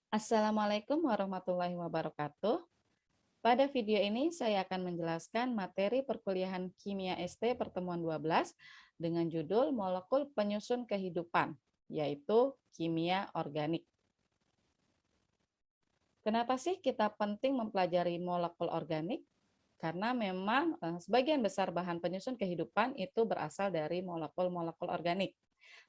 Assalamualaikum warahmatullahi wabarakatuh. Pada video ini saya akan menjelaskan materi perkuliahan Kimia ST pertemuan 12 dengan judul Molekul Penyusun Kehidupan, yaitu kimia organik. Kenapa sih kita penting mempelajari molekul organik? Karena memang sebagian besar bahan penyusun kehidupan itu berasal dari molekul-molekul organik.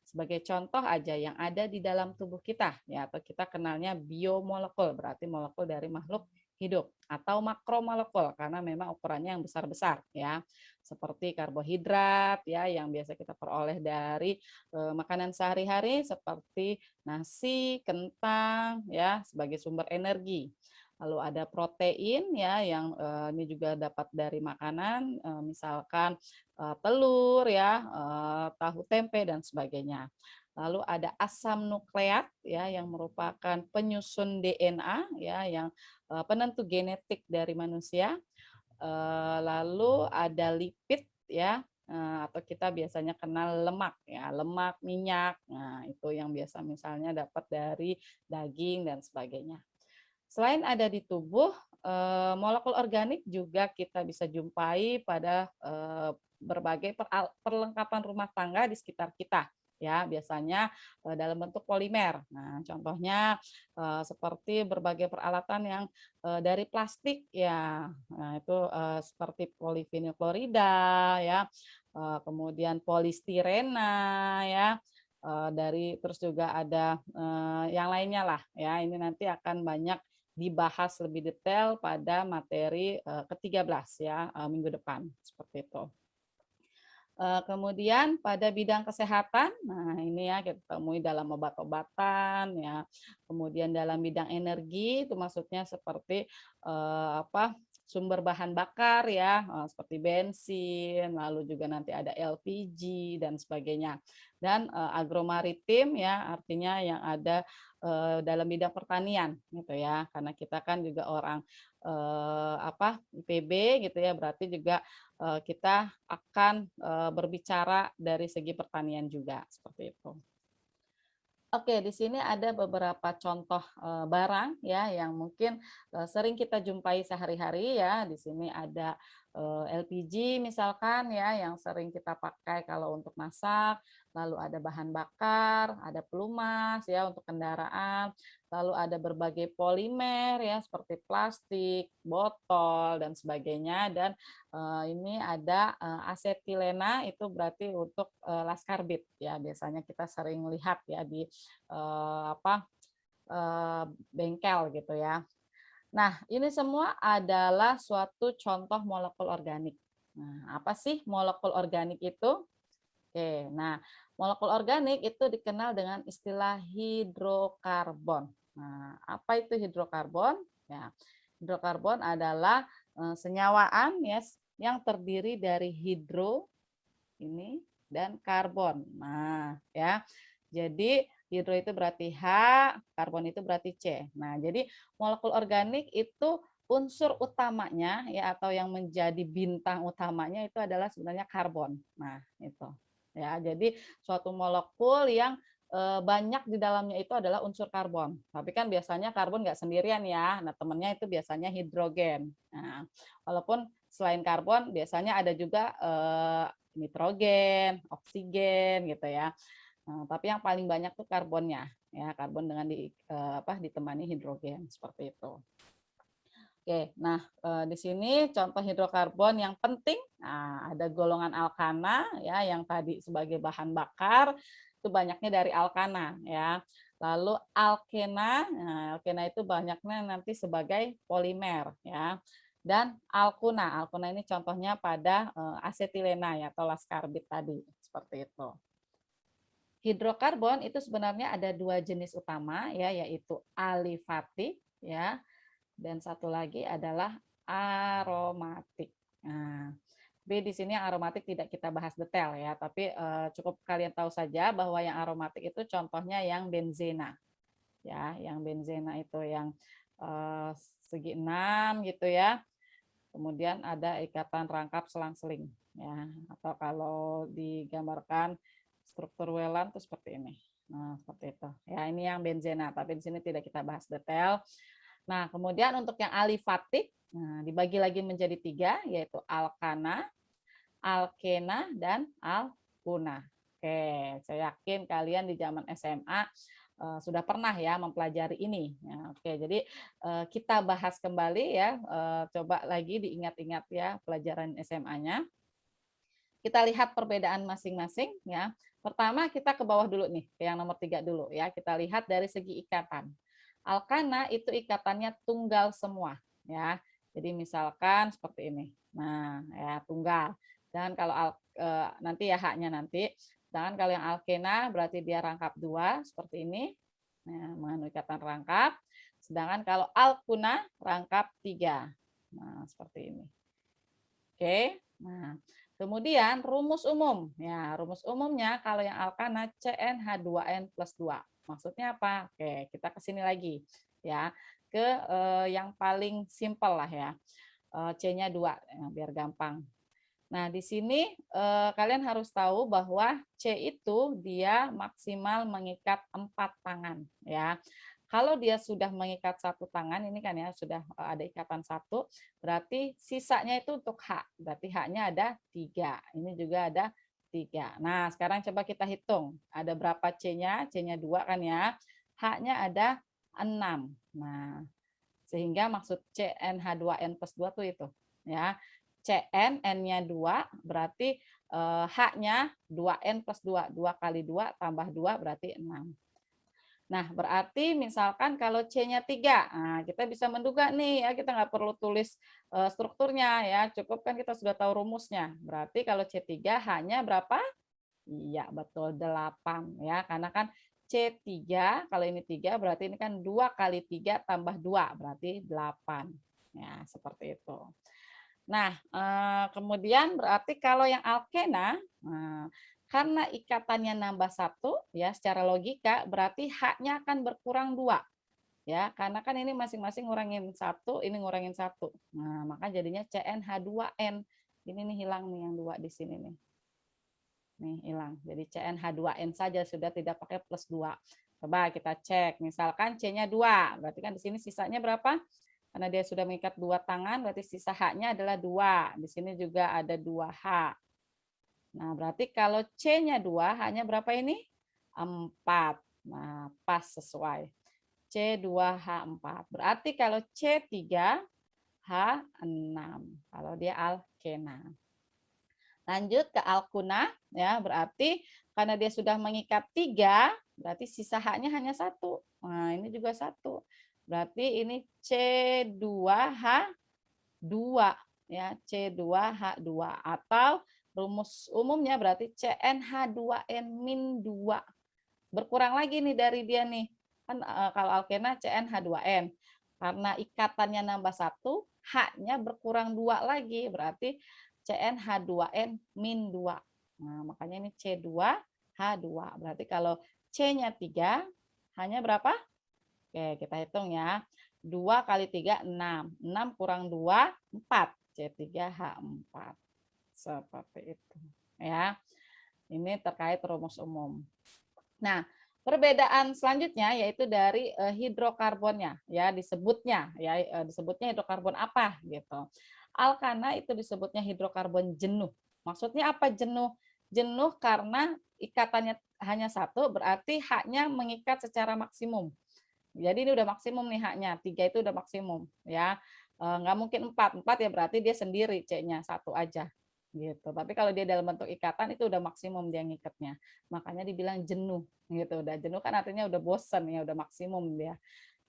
Sebagai contoh aja yang ada di dalam tubuh kita, ya atau kita kenalnya biomolekul, berarti molekul dari makhluk hidup, atau makromolekul karena memang ukurannya yang besar-besar, ya. Seperti karbohidrat, ya yang biasa kita peroleh dari makanan sehari-hari seperti nasi, kentang, ya sebagai sumber energi. Lalu ada protein ya yang ini juga dapat dari makanan, misalkan telur ya, tahu tempe dan sebagainya. Lalu ada asam nukleat ya yang merupakan penyusun DNA ya yang penentu genetik dari manusia. Lalu ada lipid ya atau kita biasanya kenal lemak ya, lemak, minyak. Nah, itu yang biasa misalnya dapat dari daging dan sebagainya. Selain ada di tubuh, molekul organik juga kita bisa jumpai pada berbagai perlengkapan rumah tangga di sekitar kita. Ya, biasanya dalam bentuk polimer. Nah, contohnya seperti berbagai peralatan yang dari plastik ya. Nah, itu seperti polivinil klorida ya, kemudian polistirena ya, dari terus juga ada yang lainnya lah ya. Ini nanti akan banyak dibahas lebih detail pada materi ke-13 ya minggu depan seperti itu. Kemudian pada bidang kesehatan, nah ini ya kita temui dalam obat-obatan ya. Kemudian dalam bidang energi itu maksudnya seperti apa sumber bahan bakar ya, seperti bensin, lalu juga nanti ada LPG dan sebagainya. Dan agromaritim ya artinya yang ada dalam bidang pertanian gitu ya. Karena kita kan juga orang apa IPB gitu ya, berarti juga kita akan berbicara dari segi pertanian juga seperti itu. Oke, di sini ada beberapa contoh barang ya yang mungkin sering kita jumpai sehari-hari ya. Di sini ada LPG misalkan ya yang sering kita pakai kalau untuk masak, lalu ada bahan bakar, ada pelumas ya untuk kendaraan, lalu ada berbagai polimer ya seperti plastik, botol dan sebagainya dan ini ada asetilena itu berarti untuk laskarbit ya biasanya kita sering lihat ya di apa bengkel gitu ya. Nah, ini semua adalah suatu contoh molekul organik. Nah, apa sih molekul organik itu? Oke, nah molekul organik itu dikenal dengan istilah hidrokarbon. Nah, apa itu hidrokarbon? Ya, hidrokarbon adalah senyawaan ya yang terdiri dari hidro ini dan karbon. Nah, ya. Jadi hidro itu berarti H, karbon itu berarti C. Nah, jadi molekul organik itu unsur utamanya ya atau yang menjadi bintang utamanya itu adalah sebenarnya karbon. Nah, itu. Ya, jadi suatu molekul yang banyak di dalamnya itu adalah unsur karbon. Tapi kan biasanya karbon nggak sendirian ya. Nah, temannya itu biasanya hidrogen. Nah, walaupun selain karbon biasanya ada juga nitrogen, oksigen gitu ya. Nah, tapi yang paling banyak tuh karbonnya, ya karbon dengan ditemani hidrogen seperti itu. Oke, nah di sini contoh hidrokarbon yang penting, nah, ada golongan alkana ya yang tadi sebagai bahan bakar itu banyaknya dari alkana ya. Lalu alkena, nah, alkena itu banyaknya nanti sebagai polimer ya. Dan alkuna, alkuna ini contohnya pada asetilena ya atau laskarbit tadi seperti itu. Hidrokarbon itu sebenarnya ada dua jenis utama ya yaitu alifatik ya dan satu lagi adalah aromatik. Nah, tapi di sini yang aromatik tidak kita bahas detail ya, tapi cukup kalian tahu saja bahwa yang aromatik itu contohnya yang benzena. Ya, yang benzena itu yang segi 6 gitu ya. Kemudian ada ikatan rangkap selang-seling ya, atau kalau digambarkan struktur Whelan itu seperti ini. Nah, seperti itu. Ya, ini yang benzena, tapi di sini tidak kita bahas detail. Nah, kemudian untuk yang alifatik, nah, dibagi lagi menjadi 3, yaitu alkana, alkena, dan alkuna. Oke, saya yakin kalian di zaman SMA sudah pernah ya mempelajari ini. Ya, oke, jadi kita bahas kembali ya, coba lagi diingat-ingat ya pelajaran SMA-nya. Kita lihat perbedaan masing-masing ya. Pertama kita ke bawah dulu nih, ke yang nomor 3 dulu ya. Kita lihat dari segi ikatan. Alkana itu ikatannya tunggal semua ya. Jadi misalkan seperti ini. Nah, ya tunggal. Dan kalau nanti ya haknya nanti. Sedangkan kalau yang alkena berarti dia rangkap 2 seperti ini. Nah, mengandung ikatan rangkap. Sedangkan kalau alkuna rangkap 3. Nah, seperti ini. Oke. Nah, kemudian rumus umum. Ya, rumus umumnya kalau yang alkana CnH2n plus 2. Maksudnya apa? Oke, kita ke sini lagi ya. Ke yang paling simpel lah ya. C-nya 2 ya, biar gampang. Nah, di sini kalian harus tahu bahwa C itu dia maksimal mengikat 4 tangan ya. Kalau dia sudah mengikat 1 tangan, ini kan ya sudah ada ikatan 1, berarti sisanya itu untuk H. Berarti H-nya ada 3. Ini juga ada 3. Nah, sekarang coba kita hitung. Ada berapa C-nya? C-nya 2 kan ya. H-nya ada 6. Nah, sehingga maksud CnH2n plus 2 tuh itu. Ya. Cn, N-nya 2, berarti H-nya 2N plus 2. 2 kali 2 tambah 2 berarti 6. Nah, berarti misalkan kalau C-nya 3, nah, kita bisa menduga nih ya, kita nggak perlu tulis strukturnya ya, cukup kan kita sudah tahu rumusnya. Berarti kalau C3 H-nya berapa? Iya, betul 8 ya, karena kan C3 kalau ini 3 berarti ini kan 2 kali 3 tambah 2 berarti 8. Ya, seperti itu. Nah, kemudian berarti kalau yang alkena, karena ikatannya nambah 1 ya secara logika berarti H-nya akan berkurang 2 ya, karena kan ini masing-masing ngurangin 1, ini ngurangin 1. Nah, maka jadinya CnH2n. Ini nih hilang nih yang 2 di sini nih. Nih hilang. Jadi CnH2n saja sudah tidak pakai plus 2. Coba kita cek. Misalkan C-nya 2, berarti kan di sini sisanya berapa? Karena dia sudah mengikat 2 tangan, berarti sisa H-nya adalah 2. Di sini juga ada 2H. Nah, berarti kalau C-nya 2, H-nya berapa ini? 4. Nah, pas sesuai. C2H4. Berarti kalau C3, H6. Kalau dia alkena. Lanjut ke alkuna, ya berarti karena dia sudah mengikat 3, berarti sisa H-nya hanya 1. Nah, ini juga 1. Berarti ini C2H2 ya, C2H2 atau rumus umumnya berarti CnH2n-2. Berkurang lagi nih dari dia nih. Kan kalau alkena CnH2n. Karena ikatannya nambah 1, H-nya berkurang 2 lagi, berarti CnH2n-2. Nah, makanya ini C2H2. Berarti kalau C-nya 3, H-nya berapa? Oke, kita hitung ya. 2 kali 3, 6. 6 kurang 2, 4. C3H4. Seperti itu. Ya. Ini terkait rumus umum. Nah, perbedaan selanjutnya yaitu dari hidrokarbonnya ya, disebutnya hidrokarbon apa gitu. Alkana itu disebutnya hidrokarbon jenuh. Maksudnya apa jenuh? Jenuh karena ikatannya hanya 1, berarti H-nya mengikat secara maksimum. Jadi ini udah maksimum nih H-nya, 3 itu udah maksimum ya. Nggak mungkin 4 ya berarti dia sendiri C-nya 1 aja gitu. Tapi kalau dia dalam bentuk ikatan itu udah maksimum dia ngikatnya. Makanya dibilang jenuh gitu. Udah jenuh kan artinya udah bosan ya, udah maksimum dia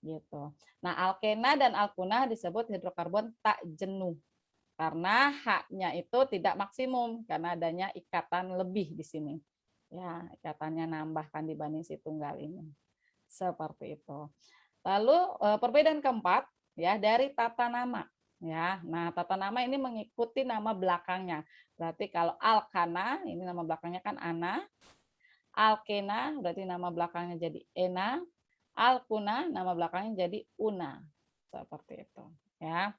gitu. Nah, alkena dan alkuna disebut hidrokarbon tak jenuh karena H-nya itu tidak maksimum karena adanya ikatan lebih di sini. Ya, ikatannya nambahkan dibanding si tunggal ini. Seperti itu. Lalu perbedaan keempat ya dari tata nama ya. Nah, tata nama ini mengikuti nama belakangnya. Berarti kalau alkana ini nama belakangnya kan ana, alkena berarti nama belakangnya jadi ena, alkuna nama belakangnya jadi una. Seperti itu ya.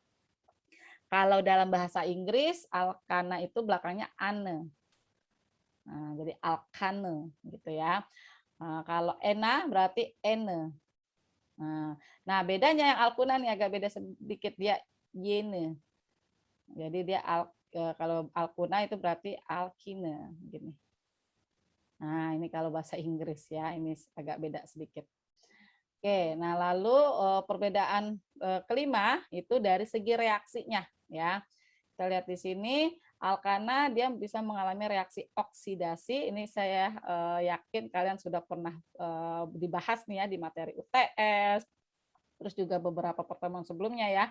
Kalau dalam bahasa Inggris alkana itu belakangnya ane. Nah, jadi alkane gitu ya. Kalau ena berarti ene. Nah, bedanya yang alkuna nih agak beda sedikit, dia yene. Jadi dia kalau alkuna itu berarti alkine gini. Nah, ini kalau bahasa Inggris ya, ini agak beda sedikit. Oke, nah lalu perbedaan kelima itu dari segi reaksinya ya. Kita lihat di sini alkana dia bisa mengalami reaksi oksidasi. Ini saya yakin kalian sudah pernah dibahas nih ya di materi UTS, terus juga beberapa pertemuan sebelumnya ya,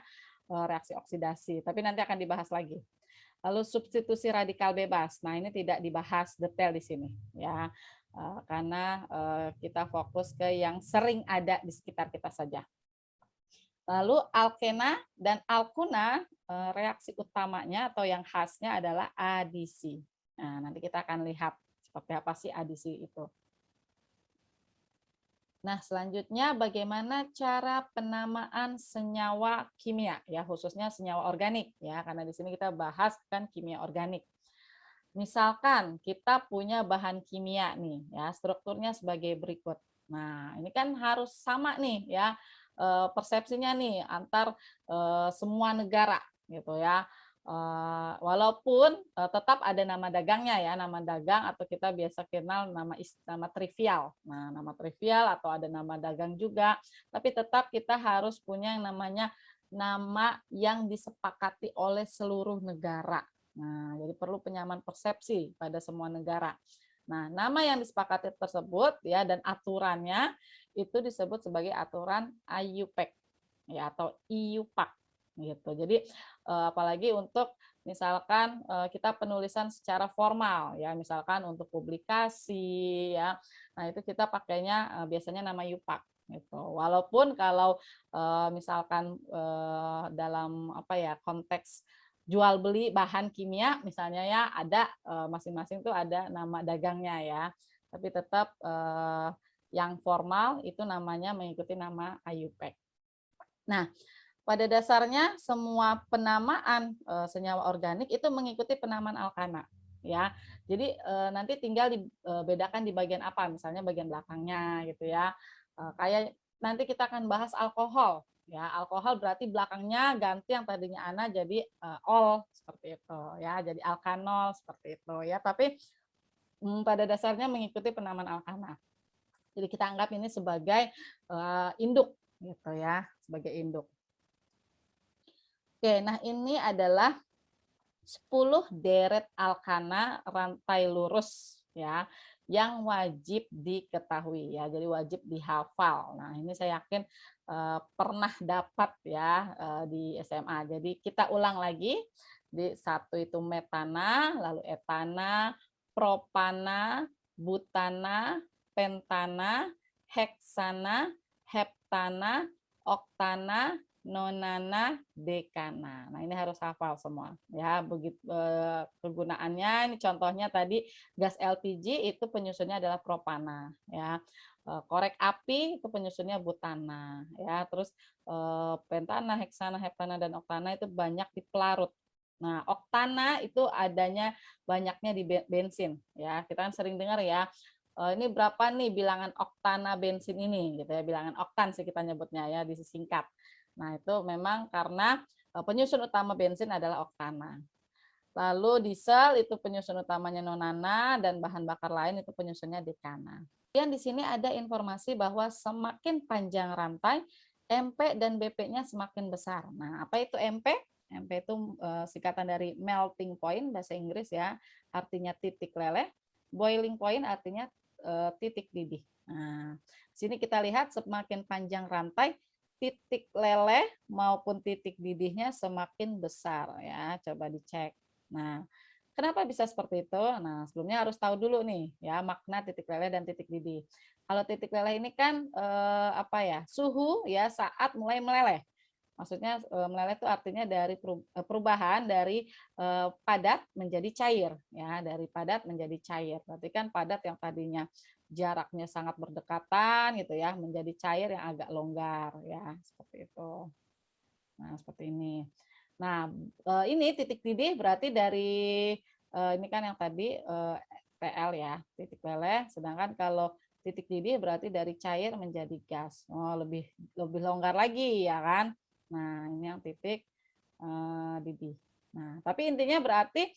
reaksi oksidasi. Tapi nanti akan dibahas lagi. Lalu substitusi radikal bebas. Nah, ini tidak dibahas detail di sini ya. Karena kita fokus ke yang sering ada di sekitar kita saja. Lalu alkena dan alkuna reaksi utamanya atau yang khasnya adalah adisi. Nah, nanti kita akan lihat seperti apa sih adisi itu. Nah, selanjutnya bagaimana cara penamaan senyawa kimia ya, khususnya senyawa organik ya, karena di sini kita bahas kan kimia organik. Misalkan kita punya bahan kimia nih ya, strukturnya sebagai berikut. Nah, ini kan harus sama nih ya persepsinya nih antar semua negara gitu ya. Walaupun tetap ada nama dagangnya ya, nama dagang atau kita biasa kenal nama trivial. Nah, nama trivial atau ada nama dagang juga, tapi tetap kita harus punya yang namanya nama yang disepakati oleh seluruh negara. Nah, jadi perlu penyamaan persepsi pada semua negara. Nah, nama yang disepakati tersebut ya dan aturannya itu disebut sebagai aturan IUPAC ya atau IUPAC gitu. Jadi apalagi untuk misalkan kita penulisan secara formal ya, misalkan untuk publikasi ya. Nah, itu kita pakainya biasanya nama IUPAC gitu. Walaupun kalau misalkan dalam apa ya konteks jual beli bahan kimia misalnya ya ada masing-masing tuh ada nama dagangnya ya. Tapi tetap yang formal itu namanya mengikuti nama IUPAC. Nah, pada dasarnya semua penamaan senyawa organik itu mengikuti penamaan alkana ya. Jadi nanti tinggal dibedakan di bagian apa, misalnya bagian belakangnya gitu ya. Kayak nanti kita akan bahas alkohol ya. Alkohol berarti belakangnya ganti yang tadinya ana jadi ol seperti itu ya. Jadi alkanol seperti itu ya. Tapi pada dasarnya mengikuti penamaan alkana. Jadi kita anggap ini sebagai induk gitu ya, sebagai induk. Oke, nah ini adalah 10 deret alkana rantai lurus ya yang wajib diketahui ya. Jadi wajib dihafal. Nah, ini saya yakin pernah dapat ya di SMA. Jadi kita ulang lagi. Di satu itu metana, lalu etana, propana, butana, pentana, heksana, heptana, oktana, nonana, dekana. Nah, ini harus hafal semua ya. Begitu kegunaannya ini contohnya tadi gas LPG itu penyusunnya adalah propana ya. Korek api itu penyusunnya butana ya. Terus pentana, heksana, heptana dan oktana itu banyak di pelarut. Nah, oktana itu adanya banyaknya di bensin ya. Kita kan sering dengar ya. Ini berapa nih bilangan oktana bensin ini gitu ya. Bilangan oktan sih kita nyebutnya ya disingkat. Nah, itu memang karena penyusun utama bensin adalah oktana. Lalu diesel itu penyusun utamanya nonana dan bahan bakar lain itu penyusunnya dekana. Kemudian di sini ada informasi bahwa semakin panjang rantai, MP dan BP-nya semakin besar. Nah, apa itu MP? MP itu singkatan dari melting point bahasa Inggris ya, artinya titik leleh. Boiling point artinya titik didih. Nah, sini kita lihat semakin panjang rantai, titik leleh maupun titik didihnya semakin besar ya. Coba dicek. Nah, kenapa bisa seperti itu? Nah, sebelumnya harus tahu dulu nih ya makna titik leleh dan titik didih. Kalau titik leleh ini kan apa ya? Suhu ya saat mulai meleleh. Maksudnya meleleh itu artinya dari perubahan dari padat menjadi cair ya, dari padat menjadi cair. Berarti kan padat yang tadinya jaraknya sangat berdekatan gitu ya, menjadi cair yang agak longgar ya, seperti itu. Nah, seperti ini. Nah, ini titik didih berarti dari ini kan yang tadi TL ya, titik leleh, sedangkan kalau titik didih berarti dari cair menjadi gas. Oh, lebih longgar lagi ya kan. Nah, ini yang titik didih. Nah, tapi intinya berarti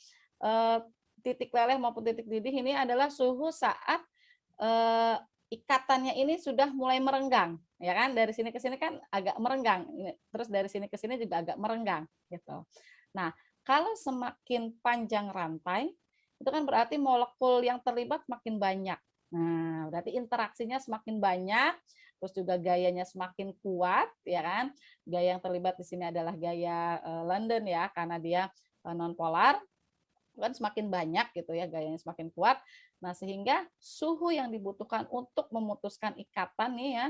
titik leleh maupun titik didih ini adalah suhu saat ikatannya ini sudah mulai merenggang, ya kan? Dari sini ke sini kan agak merenggang, terus dari sini ke sini juga agak merenggang, gitu. Nah, kalau semakin panjang rantai, itu kan berarti molekul yang terlibat makin banyak. Nah, berarti interaksinya semakin banyak, terus juga gayanya semakin kuat, ya kan? Gaya yang terlibat di sini adalah gaya London ya, karena dia nonpolar, kan semakin banyak gitu ya, gayanya semakin kuat. Nah, sehingga suhu yang dibutuhkan untuk memutuskan ikatan nih ya,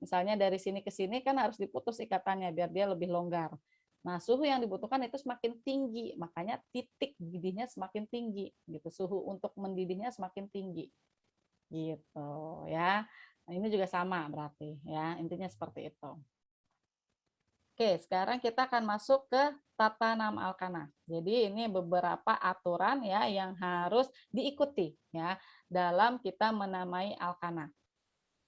misalnya dari sini ke sini kan harus diputus ikatannya biar dia lebih longgar. Nah, suhu yang dibutuhkan itu semakin tinggi, makanya titik didihnya semakin tinggi gitu. Suhu untuk mendidihnya semakin tinggi. Gitu ya. Nah, ini juga sama berarti ya, intinya seperti itu. Oke, sekarang kita akan masuk ke tata nama alkana. Jadi ini beberapa aturan ya yang harus diikuti ya dalam kita menamai alkana.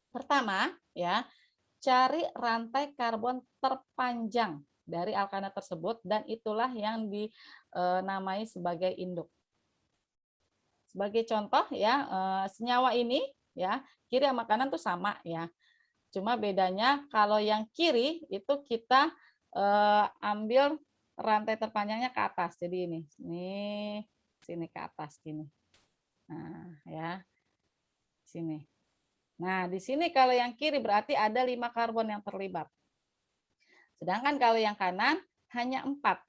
Pertama ya, cari rantai karbon terpanjang dari alkana tersebut dan itulah yang dinamai sebagai induk. Sebagai contoh ya, senyawa ini ya, kiri sama kanan tuh sama ya. Cuma bedanya kalau yang kiri itu kita ambil rantai terpanjangnya ke atas. Jadi ini sini ke atas gini. Nah, ya. Sini. Nah, di sini kalau yang kiri berarti ada 5 karbon yang terlibat. Sedangkan kalau yang kanan hanya 4.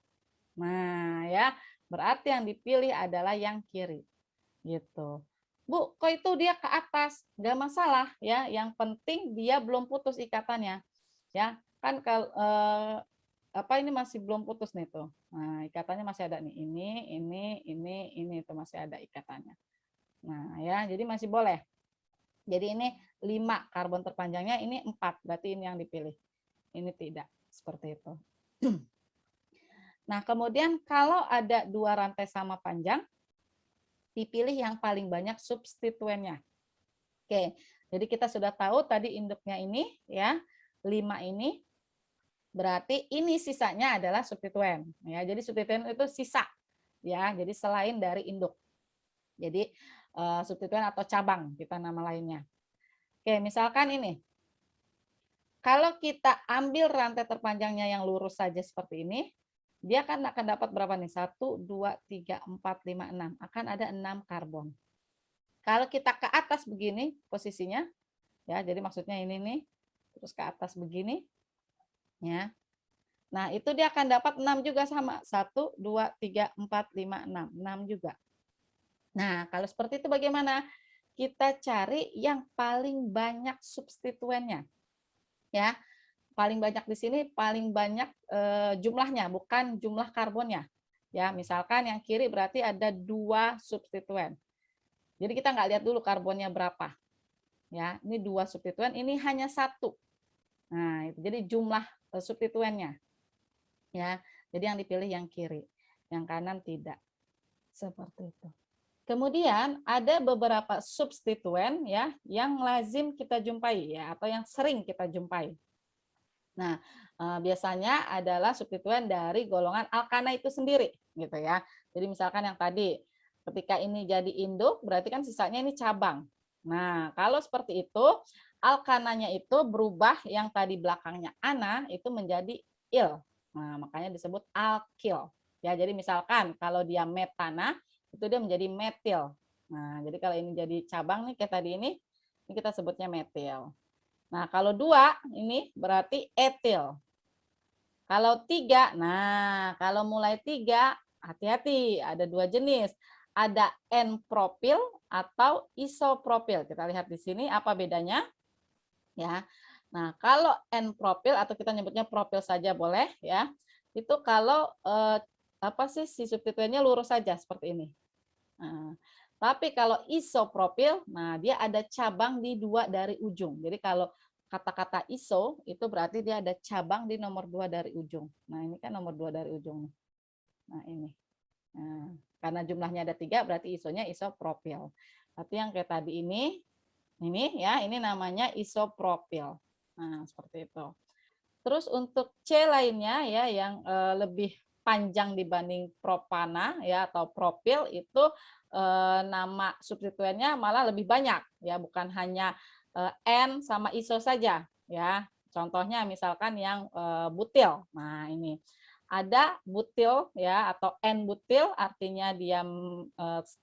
Nah, ya. Berarti yang dipilih adalah yang kiri. Gitu. Bu, kok itu dia ke atas? Nggak masalah ya. Yang penting dia belum putus ikatannya. Ya, kan kalau apa ini masih belum putus nih tuh. Nah, ikatannya masih ada nih. Ini itu masih ada ikatannya. Nah, ya, jadi masih boleh. Jadi ini 5 karbon terpanjangnya, ini 4, berarti ini yang dipilih. Ini tidak, seperti itu. Nah, kemudian kalau ada 2 rantai sama panjang, dipilih yang paling banyak substituennya. Oke, jadi kita sudah tahu tadi induknya ini ya, 5 ini berarti ini sisanya adalah substituen ya. Jadi substituen itu sisa ya. Jadi selain dari induk. Jadi substituen atau cabang kita nama lainnya. Oke, misalkan ini. Kalau kita ambil rantai terpanjangnya yang lurus saja seperti ini, dia kan akan dapat berapa nih? 1 2 3 4 5 6. Akan ada 6 karbon. Kalau kita ke atas begini posisinya ya, jadi maksudnya ini nih, terus ke atas begini ya. Nah, itu dia akan dapat 6 juga sama. 1, 2, 3, 4, 5, 6. 6 juga. Nah, kalau seperti itu bagaimana? Kita cari yang paling banyak substituennya. Ya, paling banyak di sini paling banyak jumlahnya, bukan jumlah karbonnya. Ya, misalkan yang kiri berarti ada 2 substituen. Jadi kita nggak lihat dulu karbonnya berapa. Ya, ini 2 substituen, ini hanya 1. Nah, itu jadi jumlah substituennya. Ya, jadi yang dipilih yang kiri, yang kanan tidak. Seperti itu. Kemudian ada beberapa substituen ya yang lazim kita jumpai ya atau yang sering kita jumpai. Nah, biasanya adalah substituen dari golongan alkana itu sendiri gitu ya. Jadi misalkan yang tadi ketika ini jadi induk berarti kan sisanya ini cabang. Nah, kalau seperti itu alkananya itu berubah yang tadi belakangnya ana itu menjadi il. Nah, makanya disebut alkil. Ya, jadi misalkan kalau dia metana itu dia menjadi metil. Nah, jadi kalau ini jadi cabang nih kayak tadi ini kita sebutnya metil. Nah, kalau 2 ini berarti etil. Kalau 3, nah kalau mulai 3 hati-hati, ada 2 jenis. Ada N-propil atau isopropil. Kita lihat di sini apa bedanya. Ya. Nah, kalau N-propil atau kita nyebutnya propil saja boleh ya. Itu kalau apa sih si substituennya lurus saja seperti ini. Nah, tapi kalau isopropil, nah dia ada cabang di 2 dari ujung. Jadi kalau kata-kata iso itu berarti dia ada cabang di nomor 2 dari ujung. Nah, ini kan nomor 2 dari ujung. Nah, ini. Nah, karena jumlahnya ada 3 berarti isonya isopropil. Tapi yang kayak tadi ini Ini ya, ini namanya isopropil. Nah, seperti itu. Terus untuk C lainnya ya yang lebih panjang dibanding propana ya atau propil itu nama substituennya malah lebih banyak ya, bukan hanya N sama iso saja ya. Contohnya misalkan yang butil. Nah, ini ada butil ya atau N-butil, artinya dia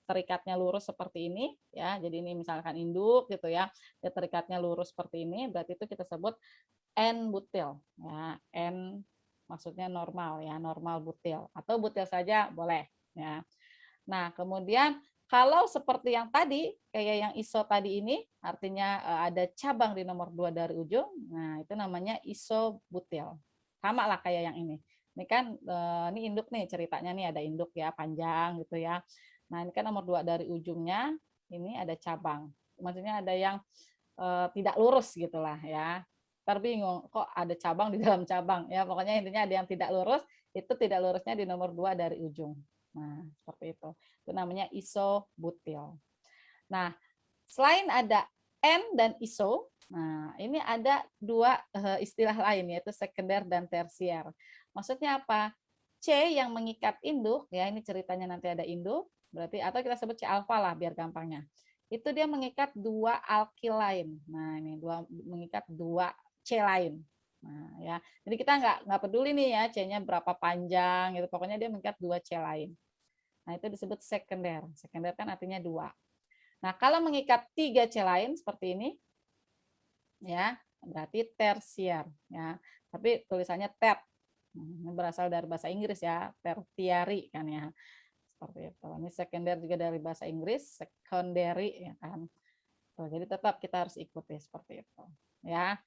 terikatnya lurus seperti ini ya. Jadi ini misalkan induk gitu ya. Dia terikatnya lurus seperti ini, berarti itu kita sebut N-butil ya. N maksudnya normal ya, normal butil atau butil saja boleh ya. Nah, kemudian kalau seperti yang tadi, kayak yang iso tadi ini, artinya ada cabang di nomor 2 dari ujung, nah itu namanya isobutil. Sama lah kayak yang ini. Ini kan ini induk nih ceritanya nih ada induk ya panjang gitu ya. Nah, ini kan nomor 2 dari ujungnya, ini ada cabang. Maksudnya ada yang tidak lurus gitulah ya. Terbingung kok ada cabang di dalam cabang ya. Pokoknya intinya ada yang tidak lurus, itu tidak lurusnya di nomor 2 dari ujung. Nah, seperti itu. Itu namanya isobutil. Nah, selain ada N dan iso, nah ini ada dua istilah lain yaitu sekunder dan tersier. Maksudnya apa? C yang mengikat induk, ya ini ceritanya nanti ada induk, berarti atau kita sebut C alfa lah biar gampangnya. Itu dia mengikat dua alkil lain. Nah, ini mengikat dua C lain. Nah, ya. Jadi kita nggak peduli nih ya C-nya berapa panjang gitu. Pokoknya dia mengikat dua C lain. Nah, itu disebut sekunder. Sekunder kan artinya dua. Nah, kalau mengikat tiga C lain seperti ini, ya berarti tersier. Ya. Tapi tulisannya ter. Ini berasal dari bahasa Inggris ya, tertiary kan ya. Seperti itu. Ini sekunder juga dari bahasa Inggris, secondary ya kan. Tuh, jadi tetap kita harus ikuti seperti itu. Ya.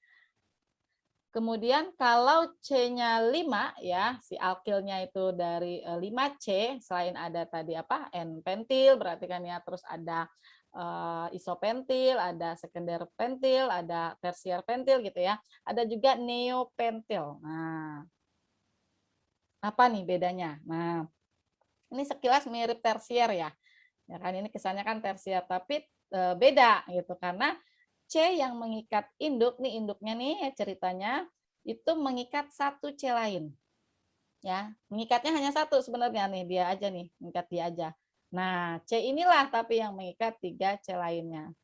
Kemudian kalau C-nya 5 ya, si alkilnya itu dari 5C, selain ada tadi apa? N-pentil berarti kan ya, terus ada isopentil, ada sekunder pentil, ada tersier pentil gitu ya. Ada juga neopentil. Nah, apa nih bedanya? Nah, ini sekilas mirip tersier ya. Ya kan ini kesannya kan tersier tapi beda gitu karena C yang mengikat induk nih induknya nih ceritanya itu mengikat satu C lain. Ya, mengikatnya hanya satu sebenarnya nih dia aja nih, mengikat dia aja. Nah, C inilah tapi yang mengikat tiga C lainnya.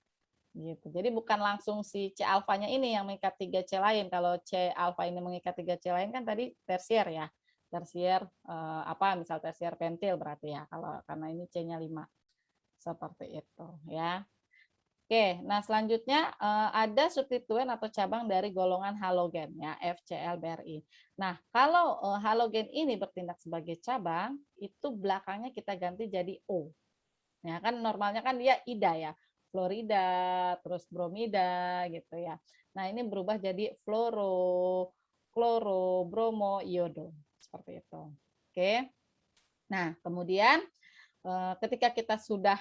Gitu. Jadi bukan langsung si C alfanya ini yang mengikat tiga C lain. Kalau C alfa ini mengikat tiga C lain kan tadi tersier ya. Tersier apa misal tersier pentil berarti ya kalau karena ini C-nya 5. Seperti itu ya. Oke, nah selanjutnya ada substituen atau cabang dari golongan halogen ya FCl BRI. Nah, kalau halogen ini bertindak sebagai cabang, itu belakangnya kita ganti jadi O. Ya kan normalnya kan dia ida ya. Fluorida, terus bromida gitu ya. Nah, ini berubah jadi fluoro, kloro, bromo, iodo. Seperti itu. Oke. Nah, kemudian ketika kita sudah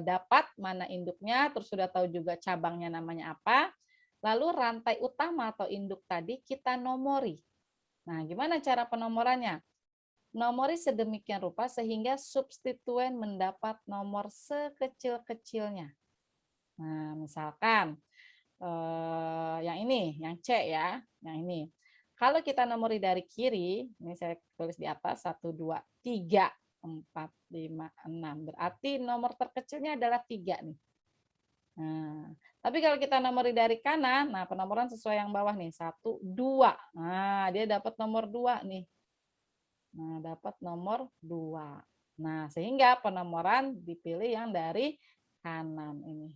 dapat mana induknya, terus sudah tahu juga cabangnya namanya apa, lalu rantai utama atau induk tadi kita nomori. Nah, gimana cara penomorannya? Nomori sedemikian rupa sehingga substituen mendapat nomor sekecil-kecilnya. Nah, misalkan yang ini, yang C ya, yang ini. Kalau kita nomori dari kiri, ini saya tulis di atas 1, 2, 3. 4, 5, 6. Berarti nomor terkecilnya adalah 3 nih. Nah, tapi kalau kita nomori dari kanan, nah penomoran sesuai yang bawah nih, 1, 2. Nah, dia dapat nomor 2 nih. Nah, dapat nomor 2. Nah, sehingga penomoran dipilih yang dari kanan ini.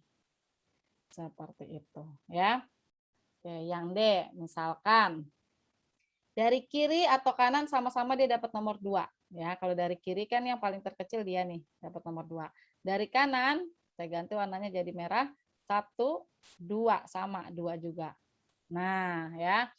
Seperti itu, ya. Oke, yang D, misalkan dari kiri atau kanan sama-sama dia dapat nomor 2. Ya, kalau dari kiri kan yang paling terkecil dia nih, dapat nomor 2. Dari kanan, saya ganti warnanya jadi merah, 1, 2, sama, 2 juga. Nah, ya.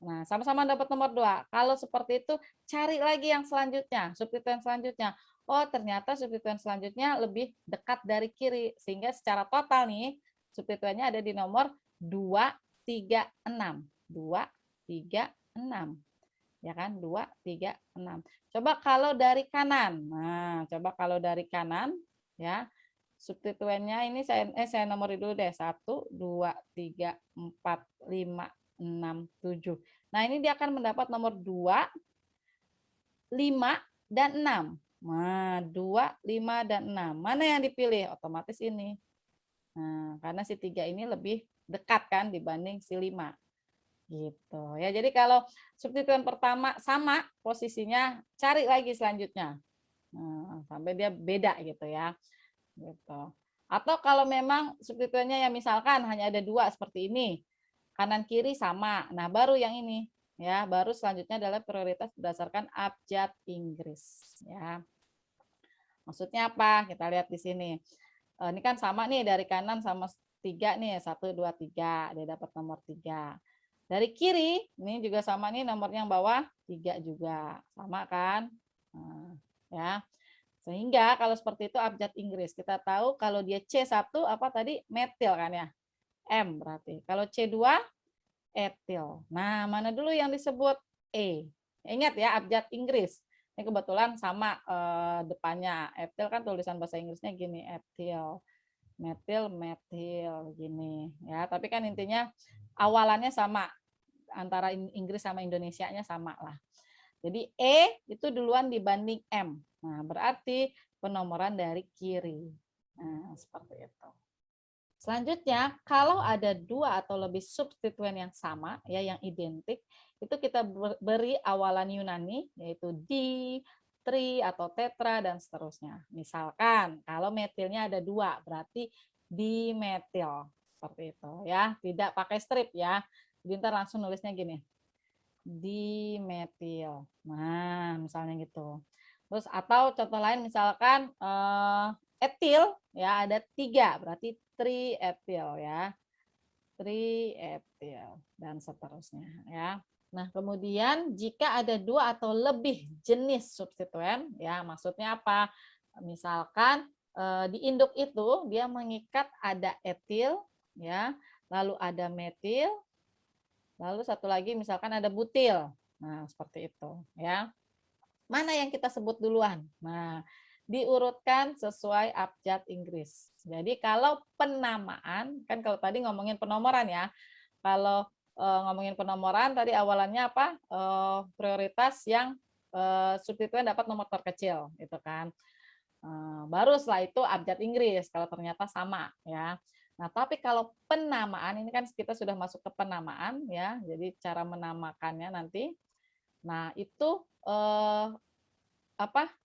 Nah, sama-sama dapat nomor 2. Kalau seperti itu, cari lagi yang selanjutnya, substituen selanjutnya. Oh, ternyata substituen selanjutnya lebih dekat dari kiri. Sehingga secara total nih, substituennya ada di nomor 2, 3, 6. 2, 3, 6. Ya kan? 2, 3, 6. Coba kalau dari kanan. Nah, coba kalau dari kanan, ya. substituennya ini saya nomori dulu deh. 1, 2, 3, 4, 5, 6, 7. Nah, ini dia akan mendapat nomor 2, 5, dan 6. Nah, 2, 5, dan 6. Mana yang dipilih? Otomatis ini. Nah, karena si 3 ini lebih dekat kan dibanding si 5. Gitu. Ya, jadi kalau substituen pertama sama posisinya, cari lagi selanjutnya. Nah, sampai dia beda gitu ya. Gitu. Atau kalau memang substituennya yang misalkan hanya ada 2 seperti ini, kanan kiri sama. Nah, baru yang ini ya, baru selanjutnya adalah prioritas berdasarkan abjad Inggris ya. Maksudnya apa? Kita lihat di sini. Ini kan sama nih dari kanan sama 3 nih, 1 2 3, dia dapat nomor 3. Dari kiri ini juga sama nih, nomor yang bawah 3 juga. Sama kan? Nah, ya. Sehingga kalau seperti itu abjad Inggris. Kita tahu kalau dia C1 apa tadi? Metil kan ya? M berarti. Kalau C2 etil. Nah, mana dulu yang disebut E? Ingat ya, abjad Inggris. Ini kebetulan sama depannya. Etil kan tulisan bahasa Inggrisnya gini, etil. Metil, metil gini ya. Tapi kan intinya awalannya sama, antara Inggris sama Indonesianya sama lah. Jadi E itu duluan dibanding M. Nah, berarti penomoran dari kiri. Nah, seperti itu. Selanjutnya, kalau ada 2 atau lebih substituen yang sama, ya yang identik, itu kita beri awalan Yunani, yaitu di, tri, atau tetra, dan seterusnya. Misalkan, kalau metilnya ada 2, berarti dimetil. Seperti itu ya, tidak pakai strip ya. Jadi ntar langsung nulisnya gini, dimetil. Nah, misalnya gitu. Terus atau contoh lain misalkan etil ya ada 3 berarti trietil ya. Trietil dan seterusnya ya. Nah, kemudian jika ada 2 atau lebih jenis substituen ya maksudnya apa? Misalkan di induk itu dia mengikat ada etil ya, lalu ada metil, lalu satu lagi misalkan ada butil. Nah, seperti itu ya. Mana yang kita sebut duluan? Nah, diurutkan sesuai abjad Inggris. Jadi kalau penamaan, kan kalau tadi ngomongin penomoran ya. Kalau ngomongin penomoran tadi awalannya apa? Prioritas yang substituen dapat nomor terkecil, gitu kan. Baru setelah itu abjad Inggris kalau ternyata sama ya. Nah, tapi kalau penamaan ini kan kita sudah masuk ke penamaan ya. Jadi cara menamakannya nanti. Nah, itu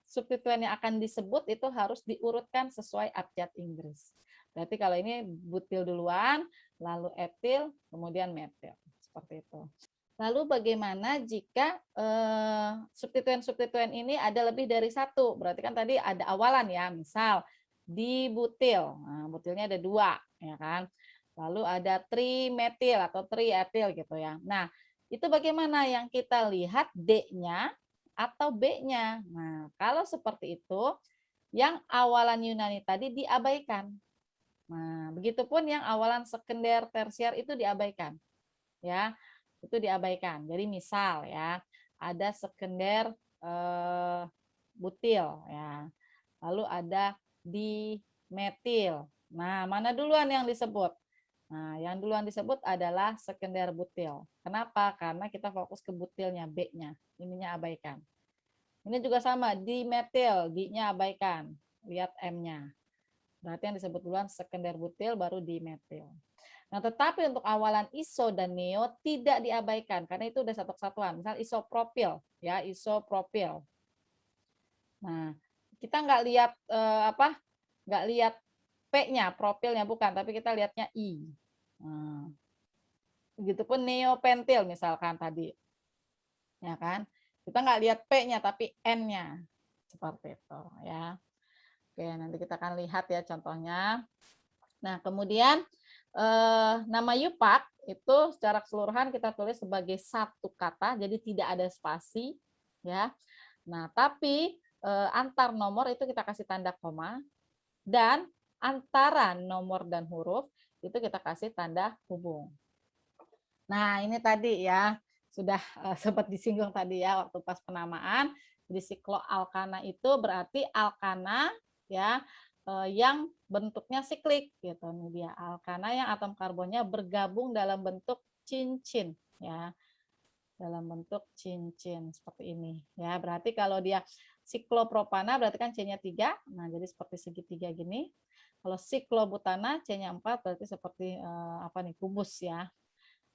substituen yang akan disebut itu harus diurutkan sesuai abjad Inggris. Berarti kalau ini butil duluan, lalu etil, kemudian metil. Seperti itu. Lalu bagaimana jika substituen-substituen ini ada lebih dari satu? Berarti kan tadi ada awalan ya, misal di butil. Nah, butilnya ada 2, ya kan? Lalu ada trimetil atau trietil gitu ya. Nah, itu bagaimana yang kita lihat D-nya atau B-nya. Nah, kalau seperti itu, yang awalan Yunani tadi diabaikan. Nah, begitupun yang awalan sekunder, tersier itu diabaikan. Ya, itu diabaikan. Jadi misal ya, ada sekunder butil ya. Lalu ada dimetil. Nah, mana duluan yang disebut? Nah, yang duluan disebut adalah sekunder butil. Kenapa? Karena kita fokus ke butilnya, B-nya. Ininya abaikan. Ini juga sama, dimetil, D-nya abaikan. Lihat M-nya. Berarti yang disebut duluan sekunder butil, baru dimetil. Nah, tetapi untuk awalan iso dan neo tidak diabaikan karena itu udah satu kesatuan. Misal isopropil, ya isopropil. Nah, kita nggak lihat nggak lihat P-nya, propilnya bukan, tapi kita lihatnya I. Nah, begitupun neopentil misalkan tadi, ya kan? Kita nggak lihat P-nya tapi N-nya, seperti itu, ya. Oke, nanti kita akan lihat ya contohnya. Nah, kemudian nama Yupak itu secara keseluruhan kita tulis sebagai satu kata, jadi tidak ada spasi, ya. Nah, tapi antar nomor itu kita kasih tanda koma, dan antara nomor dan huruf itu kita kasih tanda hubung. Nah, ini tadi ya sudah sempat disinggung tadi ya waktu pas penamaan. Jadi siklo alkana itu berarti alkana ya yang bentuknya siklik gitu. Ini dia alkana yang atom karbonnya bergabung dalam bentuk cincin ya. Dalam bentuk cincin seperti ini ya. Berarti kalau dia siklopropana berarti kan C-nya 3. Nah, jadi seperti segitiga gini. Kalau siklobutana C-nya 4 berarti seperti apa nih? Kubus ya.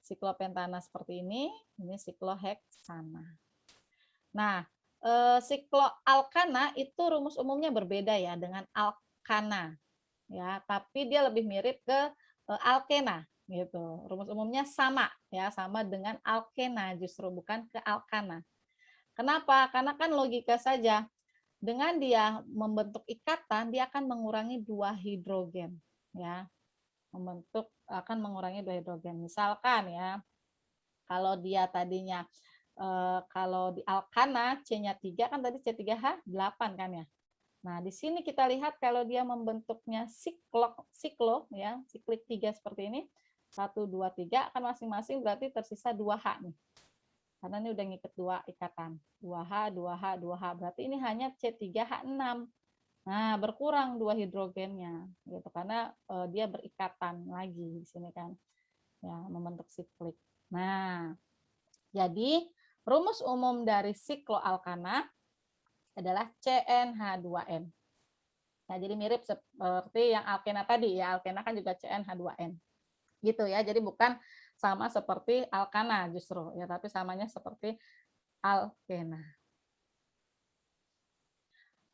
Siklopentana seperti ini sikloheksana. Nah, sikloalkana itu rumus umumnya berbeda ya dengan alkana ya, tapi dia lebih mirip ke alkena gitu. Rumus umumnya sama ya, sama dengan alkena justru bukan ke alkana. Kenapa? Karena kan logika saja. Dengan dia membentuk ikatan, dia akan mengurangi 2 hidrogen ya. Akan mengurangi 2 hidrogen. Misalkan ya, kalau dia tadinya kalau di alkana C-nya 3 kan tadi C3H8 kan ya. Nah, di sini kita lihat kalau dia membentuknya siklo ya, siklik 3 seperti ini. 1 2 3 akan masing-masing berarti tersisa 2H nih. Karena ini udah ngikat 2 ikatan. 2H, 2H, 2H. Berarti ini hanya C3H6. Nah, berkurang 2 hidrogennya gitu karena dia berikatan lagi di sini kan. Ya, membentuk siklik. Nah, jadi rumus umum dari sikloalkana adalah CnH2n. Nah, jadi mirip seperti yang alkena tadi ya. Alkena kan juga CnH2n. Gitu ya. Jadi bukan sama seperti alkana justru ya, tapi samanya seperti alkena.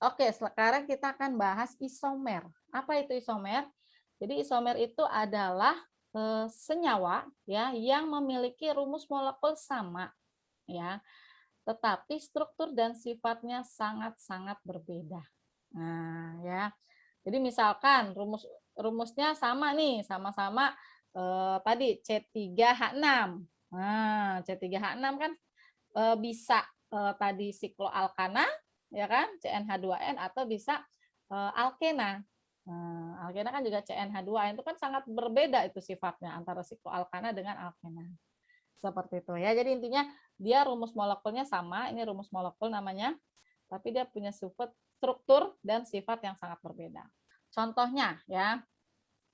Oke, sekarang kita akan bahas isomer. Apa itu isomer? Jadi isomer itu adalah senyawa ya yang memiliki rumus molekul sama ya, tetapi struktur dan sifatnya sangat-sangat berbeda. Nah, ya. Jadi misalkan rumusnya sama nih, sama-sama tadi C3H6. Nah, C3H6 kan bisa tadi sikloalkana ya kan, CnH2n atau bisa alkena. Nah, alkena kan juga CnH2n itu kan sangat berbeda itu sifatnya antara sikloalkana dengan alkena. Seperti itu ya. Jadi intinya dia rumus molekulnya sama, ini rumus molekul namanya, tapi dia punya struktur dan sifat yang sangat berbeda. Contohnya ya,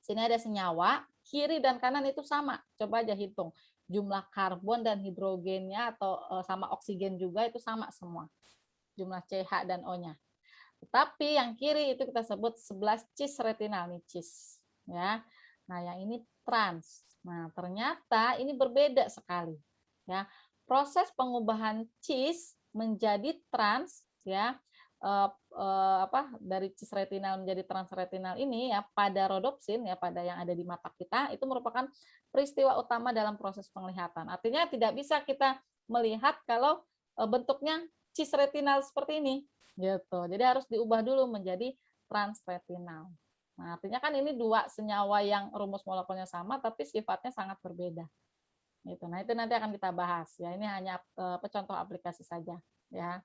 sini ada senyawa, kiri dan kanan itu sama. Coba aja hitung. Jumlah karbon dan hidrogennya atau sama oksigen juga itu sama semua. Jumlah CH dan O-nya. Tetapi yang kiri itu kita sebut 11 cis retinal nih cis ya. Nah, yang ini trans. Nah, ternyata ini berbeda sekali ya. Proses pengubahan cis menjadi trans ya dari cis retinal menjadi trans retinal ini ya pada rodopsin ya pada yang ada di mata kita itu merupakan peristiwa utama dalam proses penglihatan. Artinya tidak bisa kita melihat kalau bentuknya cis retinal seperti ini gitu. Jadi harus diubah dulu menjadi transretinal. Nah, artinya kan ini dua senyawa yang rumus molekulnya sama tapi sifatnya sangat berbeda. Gitu. Nah, itu nanti akan kita bahas ya. Ini hanya contoh aplikasi saja ya.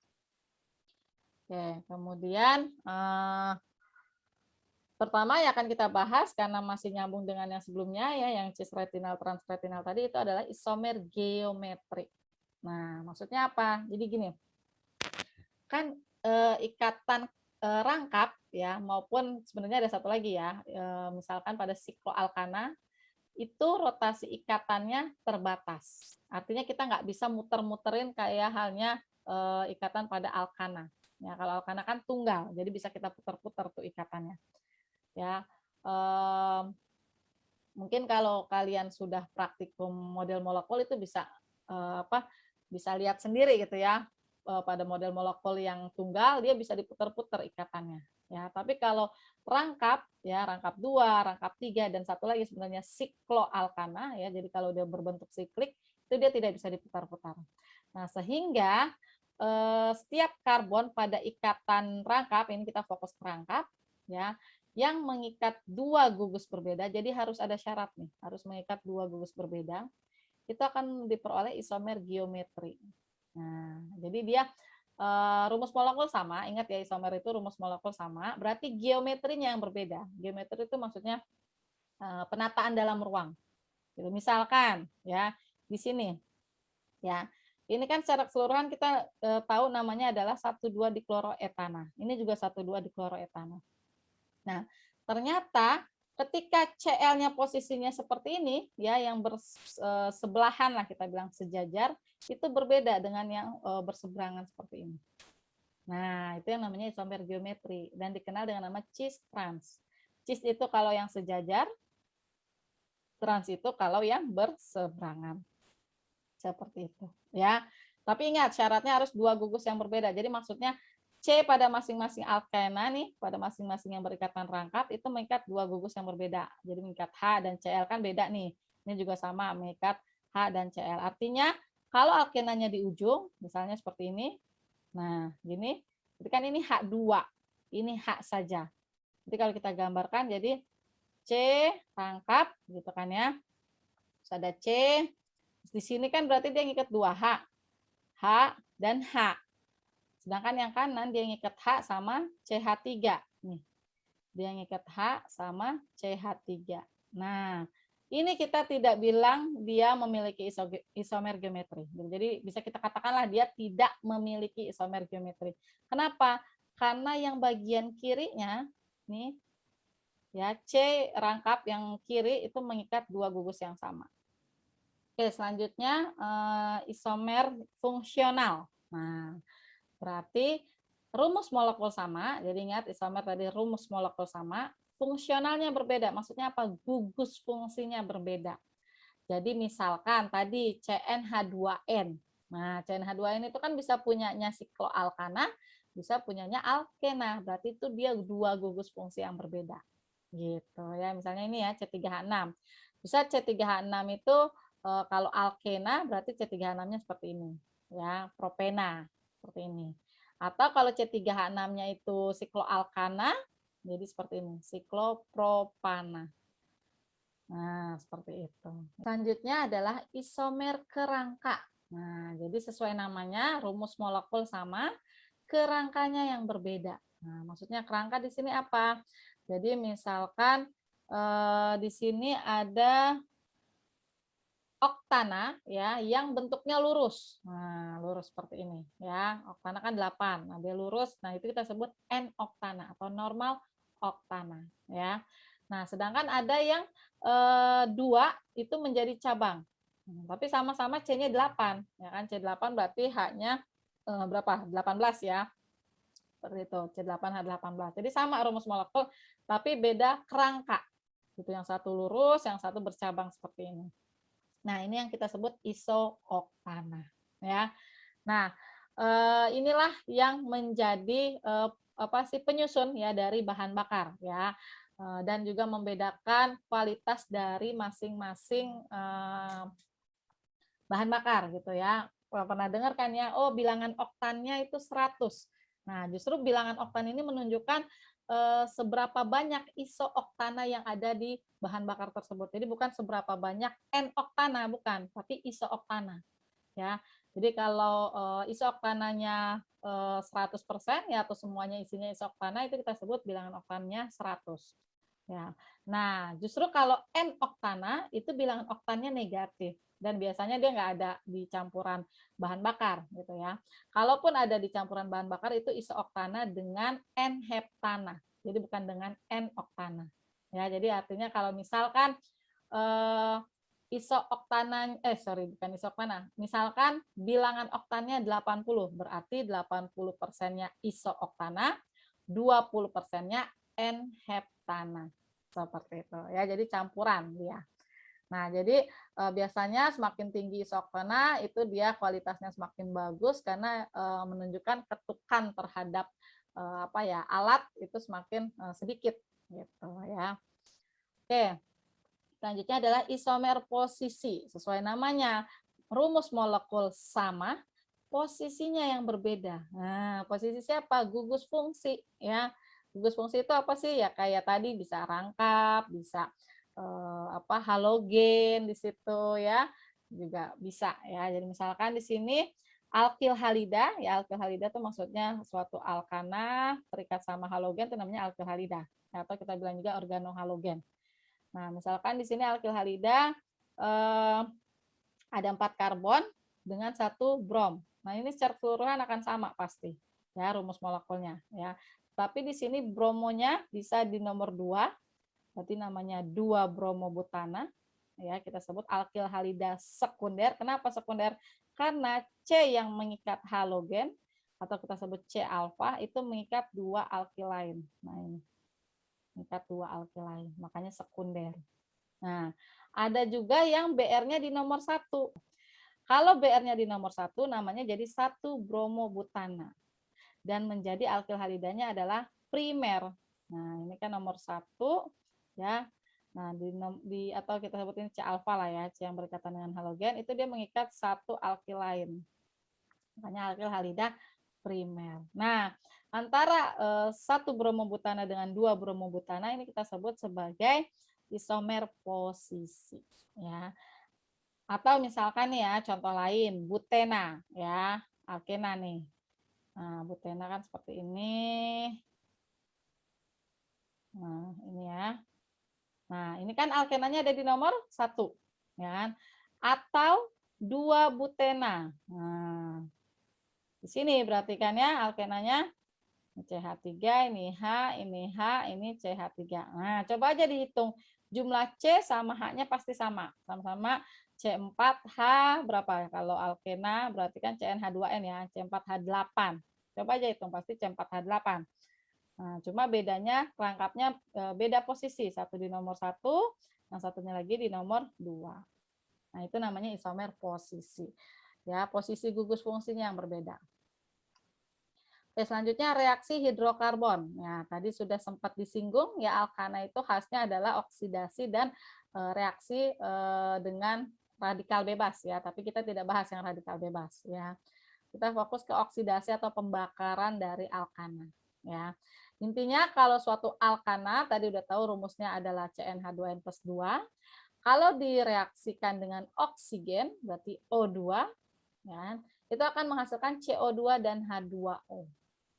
Oke, kemudian pertama yang akan kita bahas karena masih nyambung dengan yang sebelumnya ya, yang cisretinal transretinal tadi itu adalah isomer geometri. Nah, maksudnya apa? Jadi gini, kan ikatan rangkap ya maupun sebenarnya ada satu lagi ya, misalkan pada sikloalkana itu rotasi ikatannya terbatas. Artinya kita nggak bisa muter-muterin kayak halnya ikatan pada alkana. Ya, kalau alkana kan tunggal, jadi bisa kita putar-putar tuh ikatannya. Ya, mungkin kalau kalian sudah praktikum model molekul itu bisa bisa lihat sendiri gitu ya. Pada model molekul yang tunggal dia bisa diputar-putar ikatannya. Ya, tapi kalau rangkap ya rangkap 2, rangkap 3 dan satu lagi sebenarnya sikloalkana ya. Jadi kalau dia berbentuk siklik itu dia tidak bisa diputar-putar. Nah, sehingga setiap karbon pada ikatan rangkap ini kita fokus ke rangkap ya yang mengikat 2 gugus berbeda. Jadi harus ada syarat nih, harus mengikat 2 gugus berbeda. Itu akan diperoleh isomer geometri. Nah, jadi dia rumus molekul sama, ingat ya isomer itu rumus molekul sama, berarti geometrinya yang berbeda. Geometri itu maksudnya penataan dalam ruang. Gitu. Misalkan ya di sini ya. Ini kan secara keseluruhan kita tahu namanya adalah 1,2 dikloroetana. Ini juga 1,2 dikloroetana. Nah, ternyata ketika Cl-nya posisinya seperti ini, ya, yang bersebelahan lah kita bilang sejajar, itu berbeda dengan yang berseberangan seperti ini. Nah, itu yang namanya isomer geometri dan dikenal dengan nama cis trans. Cis itu kalau yang sejajar, trans itu kalau yang berseberangan. Seperti itu, ya. Tapi ingat syaratnya harus dua gugus yang berbeda. Jadi maksudnya C pada masing-masing alkena nih, pada masing-masing yang berikatan rangkap itu mengikat dua gugus yang berbeda. Jadi mengikat H dan Cl kan beda nih. Ini juga sama mengikat H dan Cl. Artinya kalau alkenanya di ujung, misalnya seperti ini. Nah, gini. Jadi kan ini H2. Ini H saja. Jadi kalau kita gambarkan jadi C rangkap gitu kan ya. Terus ada C. Di sini kan berarti dia ngikat dua H. H dan H. Sedangkan yang kanan dia ngikat H sama CH3. Nih. Dia ngikat H sama CH3. Nah, ini kita tidak bilang dia memiliki isomer geometri. Jadi bisa kita katakanlah dia tidak memiliki isomer geometri. Kenapa? Karena yang bagian kirinya nih ya C rangkap yang kiri itu mengikat dua gugus yang sama. Oke, selanjutnya isomer fungsional. Nah, berarti rumus molekul sama, jadi ingat isomer tadi rumus molekul sama, fungsionalnya berbeda. Maksudnya apa? Gugus fungsinya berbeda. Jadi misalkan tadi CnH2n. Nah, CnH2n itu kan bisa punyanya sikloalkana, bisa punyanya alkena. Berarti itu dia dua gugus fungsi yang berbeda. Gitu ya. Misalnya ini ya C3H6. Bisa C3H6 itu kalau alkena berarti C3H6-nya seperti ini. Ya, propena seperti ini. Atau kalau C3H6-nya itu sikloalkana, jadi seperti ini, siklopropana. Nah, seperti itu. Selanjutnya adalah isomer kerangka. Nah, jadi sesuai namanya, rumus molekul sama, kerangkanya yang berbeda. Nah, maksudnya kerangka di sini apa? Jadi misalkan di sini ada oktana ya yang bentuknya lurus. Nah, lurus seperti ini ya. Oktana kan 8. Nah, dia lurus. Nah, itu kita sebut N-oktana atau normal oktana ya. Nah, sedangkan ada yang 2 itu menjadi cabang. Tapi sama-sama C-nya 8 ya kan. C8 berarti H-nya berapa? 18 ya. Seperti itu, C8H18. Jadi sama rumus molekul tapi beda kerangka. Gitu, yang satu lurus, yang satu bercabang seperti ini. Nah, ini yang kita sebut isooktana, ya. Nah, inilah yang menjadi apa sih penyusun ya dari bahan bakar ya. Dan juga membedakan kualitas dari masing-masing bahan bakar gitu ya. Pernah dengar kan ya, oh bilangan oktannya itu 100. Nah, justru bilangan oktan ini menunjukkan seberapa banyak isooktana yang ada di bahan bakar tersebut. Jadi bukan seberapa banyak N-oktana, bukan, tapi isooktana. Ya. Jadi kalau isooktananya 100% ya atau semuanya isinya isooktana itu kita sebut bilangan oktannya 100. Ya. Nah, justru kalau N-oktana itu bilangan oktannya negatif dan biasanya dia nggak ada di campuran bahan bakar gitu ya. Kalaupun ada di campuran bahan bakar itu isooktana dengan N-heptana. Jadi bukan dengan N-oktana. Ya, jadi artinya kalau misalkan bukan isooktana. Misalkan bilangan oktannya 80, berarti 80%-nya isooktana, 20%-nya N-heptana. Seperti itu ya, jadi campuran dia. Nah, jadi biasanya semakin tinggi isoktana itu dia kualitasnya semakin bagus karena menunjukkan ketukan terhadap alat itu semakin sedikit gitu ya. Oke. Selanjutnya adalah isomer posisi. Sesuai namanya, rumus molekul sama, posisinya yang berbeda. Nah, posisi siapa? Gugus fungsi ya. Gugus fungsi itu apa sih? Ya kayak tadi bisa rangkap, bisa halogen di situ ya. Juga bisa ya. Jadi misalkan di sini alkil halida, ya alkil halida itu maksudnya suatu alkana terikat sama halogen itu namanya alkil halida. Atau kita bilang juga organohalogen. Nah, misalkan di sini alkil halida ada 4 karbon dengan 1 brom. Nah, ini secara keseluruhan akan sama pasti ya rumus molekulnya ya. Tapi di sini bromonya bisa di nomor 2, berarti namanya 2-bromobutana. Ya, kita sebut alkil halida sekunder. Kenapa sekunder? Karena C yang mengikat halogen atau kita sebut C alfa itu mengikat 2 alkil lain. Nah, ini mengikat 2 alkil lain, makanya sekunder. Nah, ada juga yang BR-nya di nomor 1. Kalau BR-nya di nomor 1 namanya jadi 1-bromobutana. Dan menjadi alkil halidanya adalah primer. Nah, ini kan nomor 1 ya. Nah, atau kita sebutin C alfa lah ya, C yang berkaitan dengan halogen itu dia mengikat 1 alkil lain. Makanya alkil halida primer. Nah, antara 1 bromobutana dengan 2 bromobutana ini kita sebut sebagai isomer posisi ya. Atau misalkan nih ya, contoh lain, butena ya, alkena nih. Nah, butena kan seperti ini. Nah, ini ya. Nah, ini kan alkenanya ada di nomor 1. Ya. Atau 2 butena. Nah, di sini berarti kan ya alkenanya CH3, ini H, ini H, ini CH3. Nah, coba aja dihitung. Jumlah C sama H-nya pasti sama. Sama-sama C4H berapa? Kalau alkena berarti kan CnH2n ya, C4H8. Coba aja hitung, pasti C4H8. Nah, cuma bedanya rangkapnya beda posisi. Satu di nomor 1, yang satunya lagi di nomor 2. Nah, itu namanya isomer posisi. Ya, posisi gugus fungsinya yang berbeda. Oke, selanjutnya reaksi hidrokarbon. Ya, tadi sudah sempat disinggung ya, alkana itu khasnya adalah oksidasi dan reaksi dengan radikal bebas ya, tapi kita tidak bahas yang radikal bebas ya. Kita fokus ke oksidasi atau pembakaran dari alkana ya. Intinya kalau suatu alkana tadi udah tahu rumusnya adalah CnH2n plus 2. Kalau direaksikan dengan oksigen berarti O2 ya, itu akan menghasilkan CO2 dan H2O.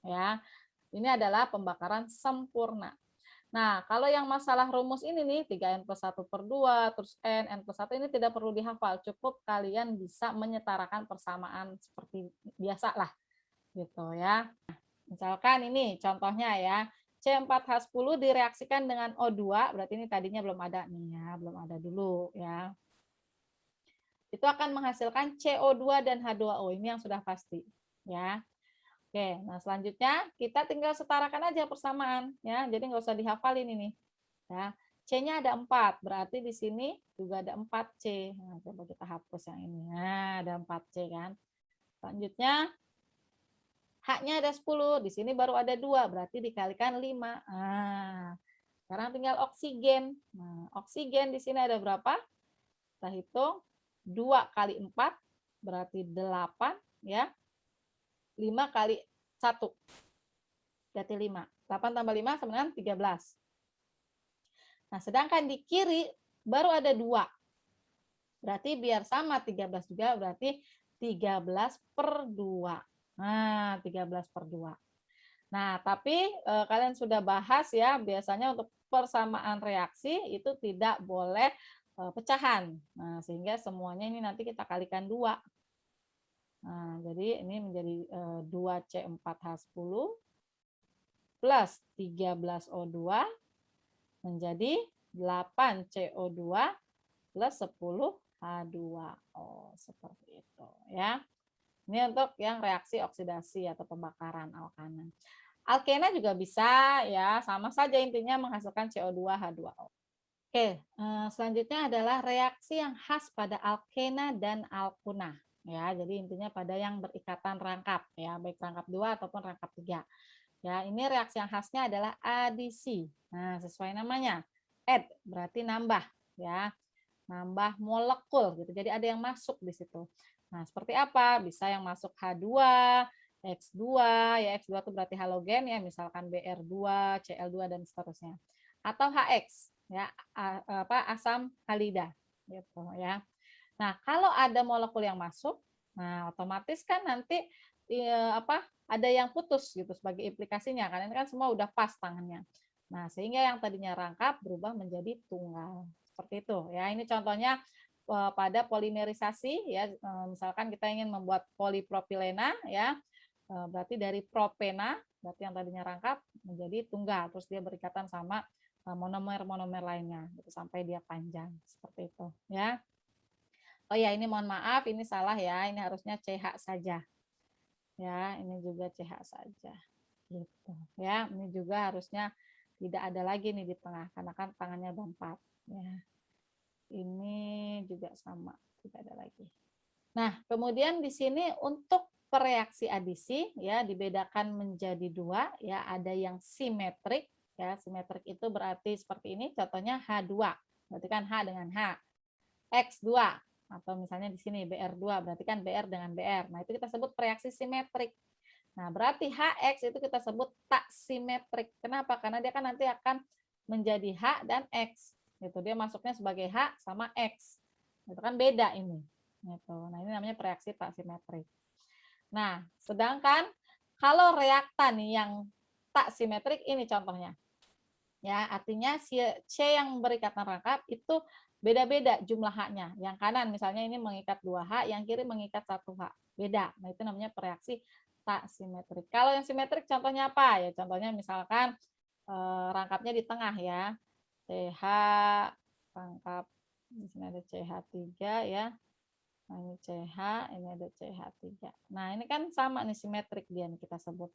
Ya, ini adalah pembakaran sempurna. Nah, kalau yang masalah rumus ini nih, 3N plus 1 per 2, terus N plus 1 ini tidak perlu dihafal. Cukup kalian bisa menyetarakan persamaan seperti biasa lah. Gitu ya. Misalkan ini contohnya ya, C4H10 direaksikan dengan O2, berarti ini tadinya belum ada nih ya, belum ada dulu ya. Itu akan menghasilkan CO2 dan H2O, ini yang sudah pasti ya. Oke, nah selanjutnya kita tinggal setarakan aja persamaan ya. Jadi nggak usah dihafalin ini. Ya. C-nya ada 4, berarti di sini juga ada 4C. Nah, coba kita hapus yang ini. Nah, ada 4C kan. Selanjutnya H-nya ada 10, di sini baru ada 2, berarti dikalikan 5. Nah, sekarang tinggal oksigen. Nah, oksigen di sini ada berapa? Kita hitung 2 kali 4 berarti 8 ya. 5 kali 1 berarti 5. 8 tambah 5 sama dengan 13. Nah, sedangkan di kiri baru ada 2. Berarti biar sama 13 juga berarti 13 per 2. Nah, 13 per 2. Nah, tapi kalian sudah bahas ya, biasanya untuk persamaan reaksi itu tidak boleh pecahan. Nah, sehingga semuanya ini nanti kita kalikan 2. Nah, jadi ini menjadi 2C4H10 plus 13O2 menjadi 8CO2 plus 10H2O. Seperti itu ya. Ini untuk yang reaksi oksidasi atau pembakaran alkana. Alkena juga bisa ya, sama saja intinya menghasilkan CO2 H2O. Oke, selanjutnya adalah reaksi yang khas pada alkena dan alkuna. Ya, jadi intinya pada yang berikatan rangkap ya, baik rangkap 2 ataupun rangkap 3. Ya, ini reaksi yang khasnya adalah adisi. Nah, sesuai namanya. Add berarti nambah ya. Nambah molekul gitu. Jadi ada yang masuk di situ. Nah, seperti apa? Bisa yang masuk H2, X2, ya X2 itu berarti halogen ya, misalkan Br2, Cl2 dan seterusnya. Atau HX ya, asam halida gitu ya. Nah, kalau ada molekul yang masuk, nah otomatis kan nanti ada yang putus gitu sebagai implikasinya. Karena ini kan semua udah pas tangannya. Nah, sehingga yang tadinya rangkap berubah menjadi tunggal. Seperti itu ya. Ini contohnya pada polimerisasi ya, misalkan kita ingin membuat polipropilena ya. berarti dari propena, berarti yang tadinya rangkap menjadi tunggal, terus dia berikatan sama monomer-monomer lainnya, gitu, sampai dia panjang seperti itu, ya. Oh ya, ini mohon maaf, ini salah ya, ini harusnya CH saja, ya, ini juga CH saja, gitu, ya. Ini juga harusnya tidak ada lagi nih di tengah, karena kan tangannya udah 4, ya. Ini juga sama, tidak ada lagi. Nah, kemudian di sini untuk reaksi adisi ya dibedakan menjadi 2 ya, ada yang simetrik ya. Simetrik itu berarti seperti ini, contohnya H2. Berarti kan H dengan H. X2 atau misalnya di sini BR2 berarti kan BR dengan BR. Nah, itu kita sebut reaksi simetrik. Nah, berarti HX itu kita sebut tak simetrik. Kenapa? Karena dia kan nanti akan menjadi H dan X. Gitu. Dia masuknya sebagai H sama X. Itu kan beda ini. Gitu. Nah, ini namanya reaksi tak simetrik. Nah, sedangkan kalau reaktan yang tak simetrik ini contohnya. Ya, artinya si C yang berikatan rangkap itu beda-beda jumlah H-nya. Yang kanan misalnya ini mengikat 2H, yang kiri mengikat 1H. Beda. Nah, itu namanya reaksi tak simetrik. Kalau yang simetrik contohnya apa? Ya, contohnya misalkan rangkapnya di tengah ya. CH rangkap di sini ada CH3 ya. Nah, ini CH, ini ada CH3. Nah, ini kan sama nih simetrik dia nih kita sebut.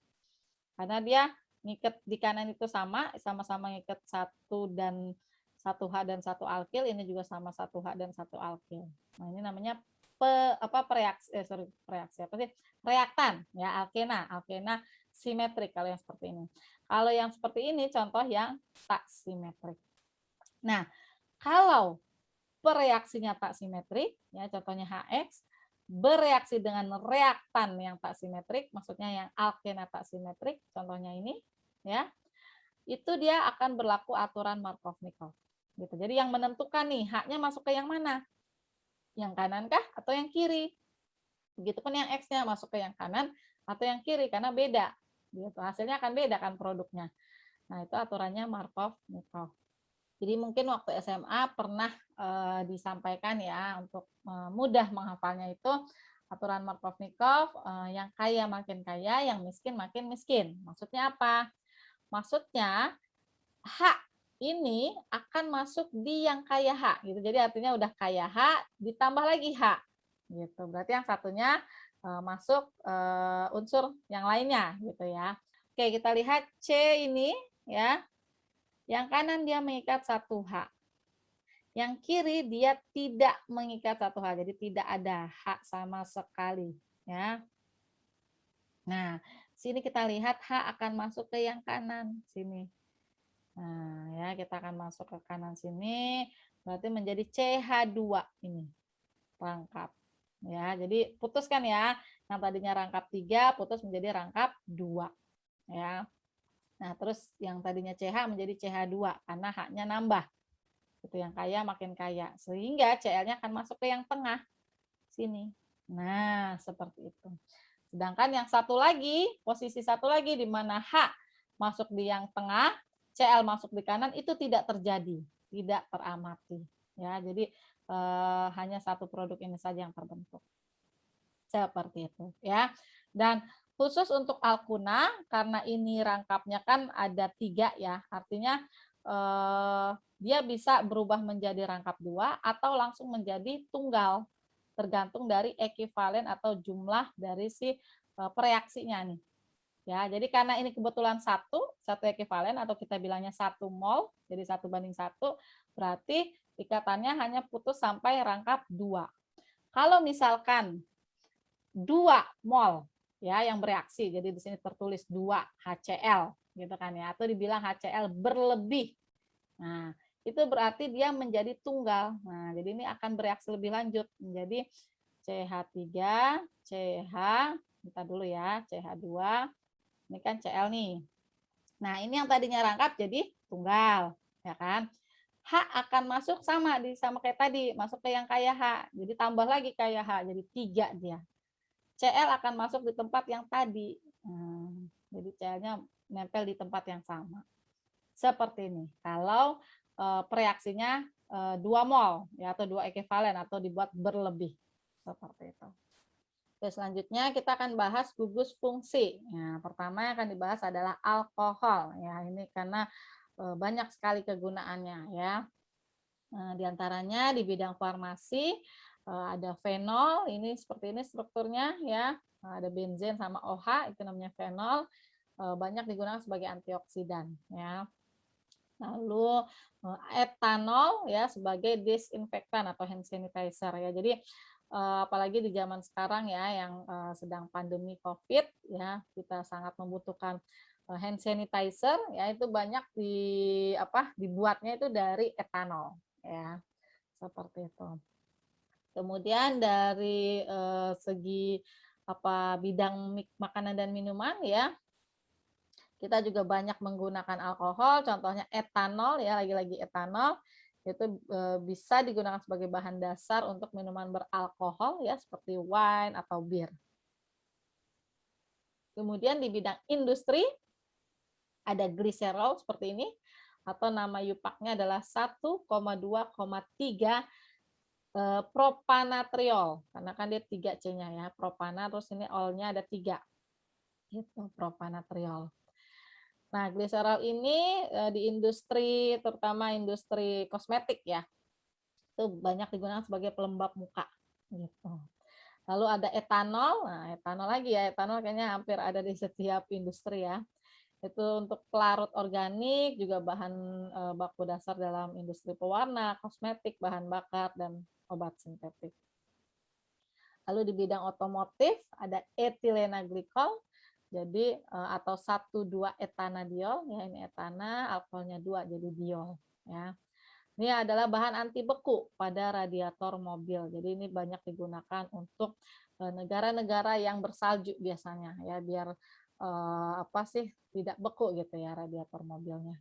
Karena dia ngikat di kanan itu sama-sama ngikat 1H dan 1 alkil, ini juga sama 1H dan 1 alkil. Nah, ini namanya reaksi apa sih? Reaktan ya, alkena simetrik kalau yang seperti ini. Kalau yang seperti ini contoh yang tak simetrik. Nah, kalau bereaksinya tak simetrik, ya contohnya HX, bereaksi dengan reaktan yang tak simetrik, maksudnya yang alkena tak simetrik, contohnya ini, ya, itu dia akan berlaku aturan Markov-Nikov. Gitu. Jadi yang menentukan nih, H-nya masuk ke yang mana? Yang kanan kah atau yang kiri? Begitupun yang X-nya masuk ke yang kanan atau yang kiri, karena beda. Gitu. Hasilnya akan beda kan produknya. Nah, itu aturannya Markov-Nikov. Jadi mungkin waktu SMA pernah disampaikan ya untuk mudah menghafalnya itu aturan Markov-Nikov, yang kaya makin kaya, yang miskin makin miskin. Maksudnya apa? Maksudnya H ini akan masuk di yang kaya H gitu. Jadi artinya udah kaya H ditambah lagi H gitu. Berarti yang satunya masuk unsur yang lainnya gitu ya. Oke, kita lihat C ini ya. Yang kanan dia mengikat 1H. Yang kiri dia tidak mengikat 1H, jadi tidak ada H sama sekali. Ya. Nah, sini kita lihat H akan masuk ke yang kanan sini. Nah, ya kita akan masuk ke kanan sini, berarti menjadi CH2 ini rangkap. Ya, jadi putuskan ya, yang tadinya rangkap 3 putus menjadi rangkap 2. Ya. Nah, terus yang tadinya CH menjadi CH2 karena H-nya nambah. Itu yang kaya makin kaya. Sehingga Cl-nya akan masuk ke yang tengah sini. Nah, seperti itu. Sedangkan yang satu lagi, posisi satu lagi di mana H masuk di yang tengah, Cl masuk di kanan itu tidak terjadi, tidak teramati. Ya, jadi hanya satu produk ini saja yang terbentuk. Seperti itu, ya. Dan khusus untuk alkuna, karena ini rangkapnya kan ada 3 ya, artinya dia bisa berubah menjadi rangkap 2 atau langsung menjadi tunggal, tergantung dari ekivalen atau jumlah dari si pereaksinya nih. Ya, jadi karena ini kebetulan satu ekivalen atau kita bilangnya 1 mol, jadi 1:1, berarti ikatannya hanya putus sampai rangkap 2. Kalau misalkan 2 mol ya yang bereaksi, jadi di sini tertulis 2 HCl gitu kan ya, atau dibilang HCl berlebih. Nah, itu berarti dia menjadi tunggal. Nah, jadi ini akan bereaksi lebih lanjut menjadi CH3, CH, kita dulu ya, CH2. Ini kan Cl nih. Nah, ini yang tadinya rangkap jadi tunggal, ya kan? H akan masuk sama kayak tadi, masuk ke yang kaya H. Jadi tambah lagi kaya H, jadi 3 dia. Cl akan masuk di tempat yang tadi. Jadi Cl-nya nempel di tempat yang sama. Seperti ini. Kalau pereaksinya 2 mol ya, atau 2 ekivalen atau dibuat berlebih. Seperti itu. Oke, selanjutnya kita akan bahas gugus fungsi. Nah, pertama yang akan dibahas adalah alkohol. Ya, ini karena banyak sekali kegunaannya ya. Di antaranya di bidang farmasi ada fenol, ini seperti ini strukturnya ya. Ada benzen sama OH, itu namanya fenol. Banyak digunakan sebagai antioksidan ya. Lalu etanol ya sebagai disinfektan atau hand sanitizer ya. Jadi apalagi di zaman sekarang ya yang sedang pandemi Covid ya, kita sangat membutuhkan hand sanitizer ya, itu banyak dibuatnya itu dari etanol ya. Seperti itu. Kemudian dari segi bidang makanan dan minuman ya, kita juga banyak menggunakan alkohol, contohnya etanol ya, lagi-lagi etanol itu bisa digunakan sebagai bahan dasar untuk minuman beralkohol ya seperti wine atau bir. Kemudian di bidang industri ada gliserol seperti ini atau nama yupaknya adalah 1,2,3 propanatriol karena kan dia 3 C-nya ya, propana terus ini ol-nya ada 3. Itu propanatriol. Nah, gliserol ini di industri, terutama industri kosmetik ya, itu banyak digunakan sebagai pelembab muka. Gitu. Lalu ada etanol, nah etanol lagi ya, etanol kayaknya hampir ada di setiap industri ya. Itu untuk pelarut organik, juga bahan baku dasar dalam industri pewarna, kosmetik, bahan bakar, dan obat sintetik. Lalu di bidang otomotif ada etilena glikol, jadi atau 1,2 etanadiol ya, ini etana, alkoholnya 2 jadi diol ya. Ini adalah bahan anti beku pada radiator mobil. Jadi ini banyak digunakan untuk negara-negara yang bersalju biasanya ya, biar tidak beku gitu ya radiator mobilnya.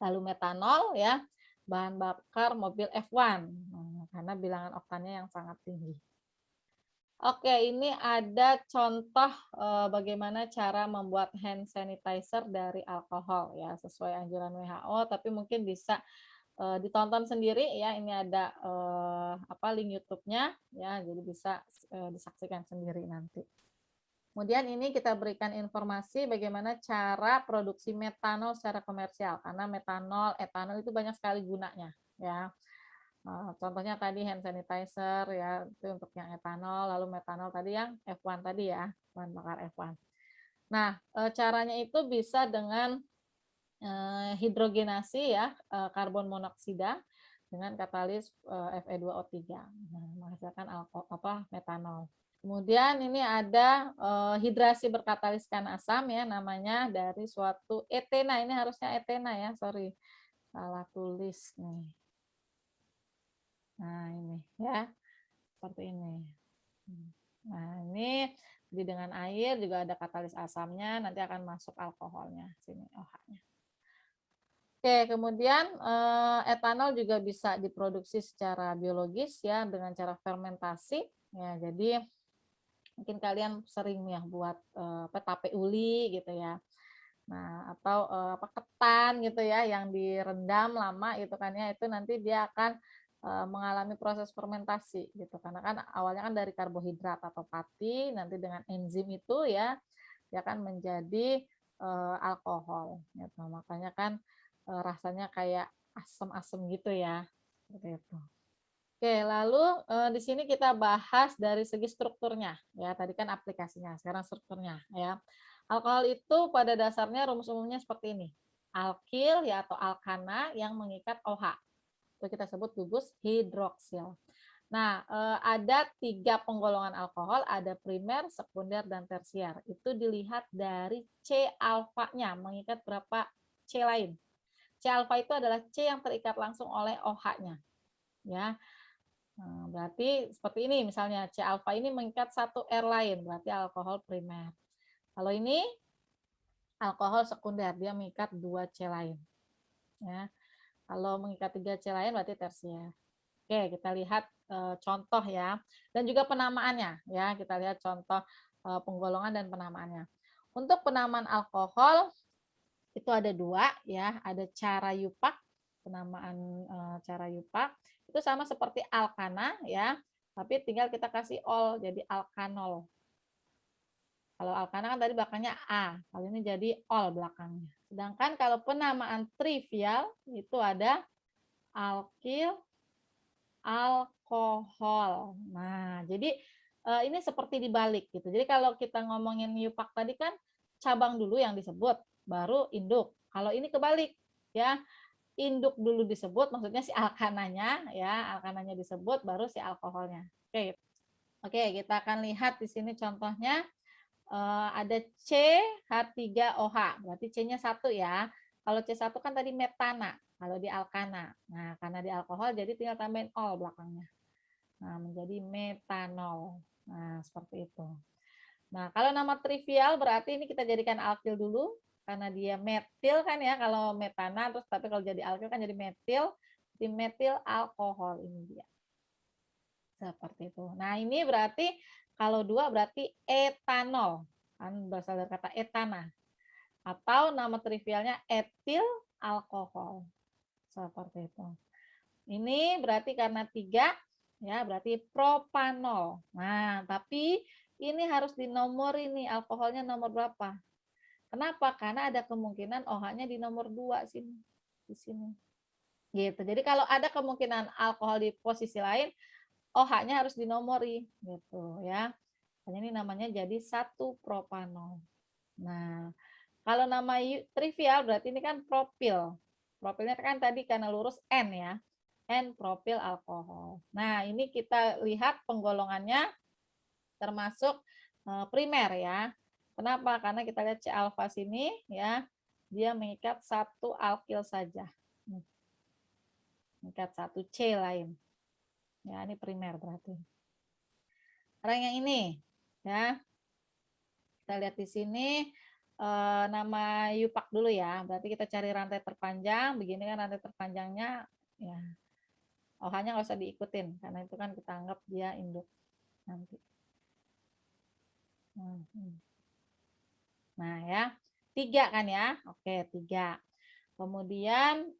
Lalu metanol ya, bahan bakar mobil F1 karena bilangan oktannya yang sangat tinggi. Oke, ini ada contoh bagaimana cara membuat hand sanitizer dari alkohol ya, sesuai anjuran WHO, tapi mungkin bisa ditonton sendiri ya. Ini ada link YouTube-nya ya, jadi bisa disaksikan sendiri nanti. Kemudian ini kita berikan informasi bagaimana cara produksi metanol secara komersial, karena metanol, etanol itu banyak sekali gunanya ya. Contohnya tadi hand sanitizer ya, itu untuk yang etanol, lalu metanol tadi yang F1 tadi ya, bahan bakar F1. Nah, caranya itu bisa dengan hidrogenasi ya, karbon monoksida dengan katalis Fe2O3. Nah, menghasilkan metanol. Kemudian ini ada hidrasi berkataliskan asam ya, namanya dari suatu etena. Ini harusnya etena ya, sorry. Salah tulis nih. Nah, ini ya. Seperti ini. Nah, ini dengan air juga ada katalis asamnya, nanti akan masuk alkoholnya sini OH-nya. Oke, kemudian etanol juga bisa diproduksi secara biologis ya dengan cara fermentasi ya. Jadi mungkin kalian sering ya buat tape uli gitu ya. Nah, atau ketan gitu ya yang direndam lama gitu kan ya, itu nanti dia akan mengalami proses fermentasi gitu. Karena kan awalnya kan dari karbohidrat atau pati, nanti dengan enzim itu ya dia akan menjadi alkohol gitu. Makanya kan rasanya kayak asam-asam gitu ya. Seperti itu. Oke, lalu di sini kita bahas dari segi strukturnya ya. Tadi kan aplikasinya, sekarang strukturnya ya. Alkohol itu pada dasarnya rumus umumnya seperti ini. Alkil ya atau alkana yang mengikat OH. Itu kita sebut gugus hidroksil. Nah, ada 3 penggolongan alkohol, ada primer, sekunder, dan tersier. Itu dilihat dari C alfanya, mengikat berapa C lain. C alfa itu adalah C yang terikat langsung oleh OH-nya. Ya. Nah, berarti seperti ini misalnya C alfa ini mengikat 1 R lain, berarti alkohol primer. Kalau ini alkohol sekunder, dia mengikat 2 C lain. Ya. Kalau mengikat 3 C lain berarti tersier. Oke, kita lihat contoh ya. Dan juga penamaannya ya. Kita lihat contoh penggolongan dan penamaannya. Untuk penamaan alkohol itu ada 2 ya, ada cara yupak, penamaan cara yupak itu sama seperti alkana ya. Tapi tinggal kita kasih ol, jadi alkanol. Kalau alkana kan tadi belakangnya A, kalau ini jadi ol belakangnya. Sedangkan kalau penamaan trivial itu ada alkil, alkohol. Nah, jadi ini seperti dibalik gitu. Jadi kalau kita ngomongin yupak tadi kan cabang dulu yang disebut, baru induk. Kalau ini kebalik, ya induk dulu disebut, maksudnya si alkananya, ya alkananya disebut, baru si alkoholnya. Oke, oke kita akan lihat di sini contohnya. Ada CH3OH, berarti C-nya 1 ya. Kalau C1 kan tadi metana, kalau di alkana. Nah, karena di alkohol jadi tinggal tambahin ol belakangnya. Nah, menjadi metanol. Nah, seperti itu. Nah, kalau nama trivial berarti ini kita jadikan alkil dulu karena dia metil kan ya kalau metana, terus tapi kalau jadi alkil kan jadi metil, di metil alkohol ini dia. Seperti itu. Nah, ini berarti kalau 2 berarti etanol. Kan berasal dari kata etana. Atau nama trivialnya etil alkohol. Seperti itu. Ini berarti karena 3 ya, berarti propanol. Nah, tapi ini harus dinomor ini alkoholnya nomor berapa? Kenapa? Karena ada kemungkinan OH-nya di nomor 2 sini. Di sini. Gitu. Jadi kalau ada kemungkinan alkohol di posisi lain, OH-nya harus dinomori gitu ya. Ini namanya jadi 1 propanol. Nah, kalau nama trivial berarti ini kan propil. Propilnya kan tadi karena lurus N ya. N propil alkohol. Nah, ini kita lihat penggolongannya termasuk primer ya. Kenapa? Karena kita lihat C alfa sini ya, dia mengikat 1 alkil saja. Mengikat 1 C lain. Ya, ini primer berarti. Sekarang yang ini ya. Kita lihat di sini nama yupak dulu ya. Berarti kita cari rantai terpanjang. Begini kan rantai terpanjangnya ya. OH-nya nggak usah diikutin karena itu kan kita anggap dia induk nanti. Nah ya, 3 kan ya. Oke, 3. Kemudian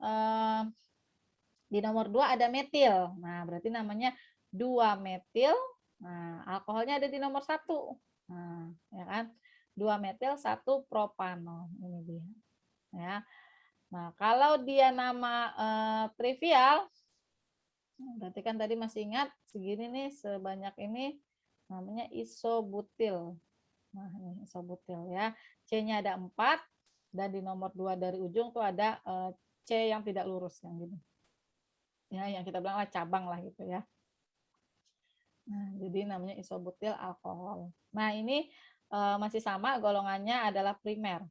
di nomor 2 ada metil. Nah, berarti namanya 2 metil. Nah, alkoholnya ada di nomor 1. Nah, ya kan? 2 metil 1 propanol. Ini dia. Ya. Nah, kalau dia nama trivial, berarti kan tadi masih ingat segini nih, sebanyak ini namanya isobutil. Nah, ini isobutil ya. C-nya ada 4 dan di nomor 2 dari ujung tuh ada C yang tidak lurus yang gini. Ya, yang kita bilang cabang lah gitu ya. Nah, jadi namanya isobutil alkohol. Nah, ini masih sama golongannya adalah primer.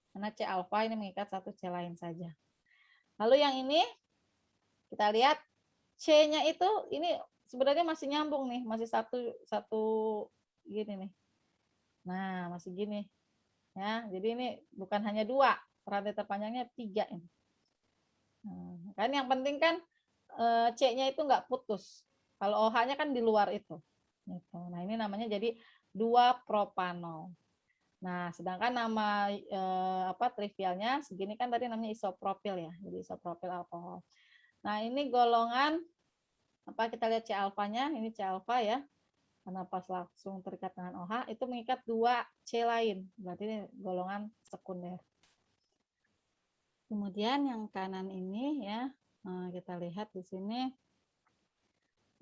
Karena C alfa ini mengikat 1 C lain saja. Lalu yang ini kita lihat C-nya itu ini sebenarnya masih nyambung nih, masih satu gini nih. Nah, masih gini. Ya, jadi ini bukan hanya 2, rantai terpanjangnya 3 ini. Nah, kan yang penting kan C-nya itu nggak putus. Kalau OH-nya kan di luar itu. Gitu. Nah, ini namanya jadi 2 propanol. Nah, sedangkan nama trivialnya segini kan tadi namanya isopropil ya. Jadi isopropil alkohol. Nah, ini golongan kita lihat C alfanya, ini C alfa ya. Karena pas langsung terikat dengan OH itu mengikat 2 C lain. Berarti ini golongan sekunder. Kemudian yang kanan ini ya, kita lihat di sini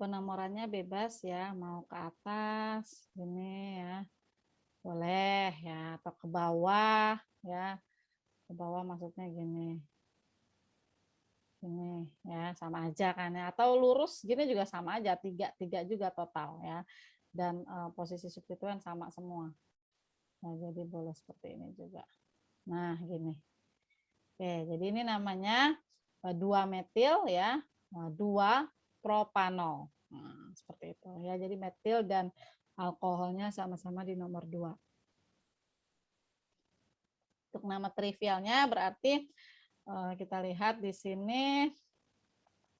penomorannya bebas ya, mau ke atas ini ya. Boleh ya, atau ke bawah ya. Ke bawah maksudnya gini. Gini ya, sama aja kan ya. Atau lurus gini juga sama aja, 3 juga total ya. Dan posisi substituen sama semua. Nah, jadi boleh seperti ini juga. Nah, gini. Oke, jadi ini namanya 2 metil ya, 2 propanol. Nah, seperti itu ya. Jadi metil dan alkoholnya sama-sama di nomor 2. Untuk nama trivialnya berarti kita lihat di sini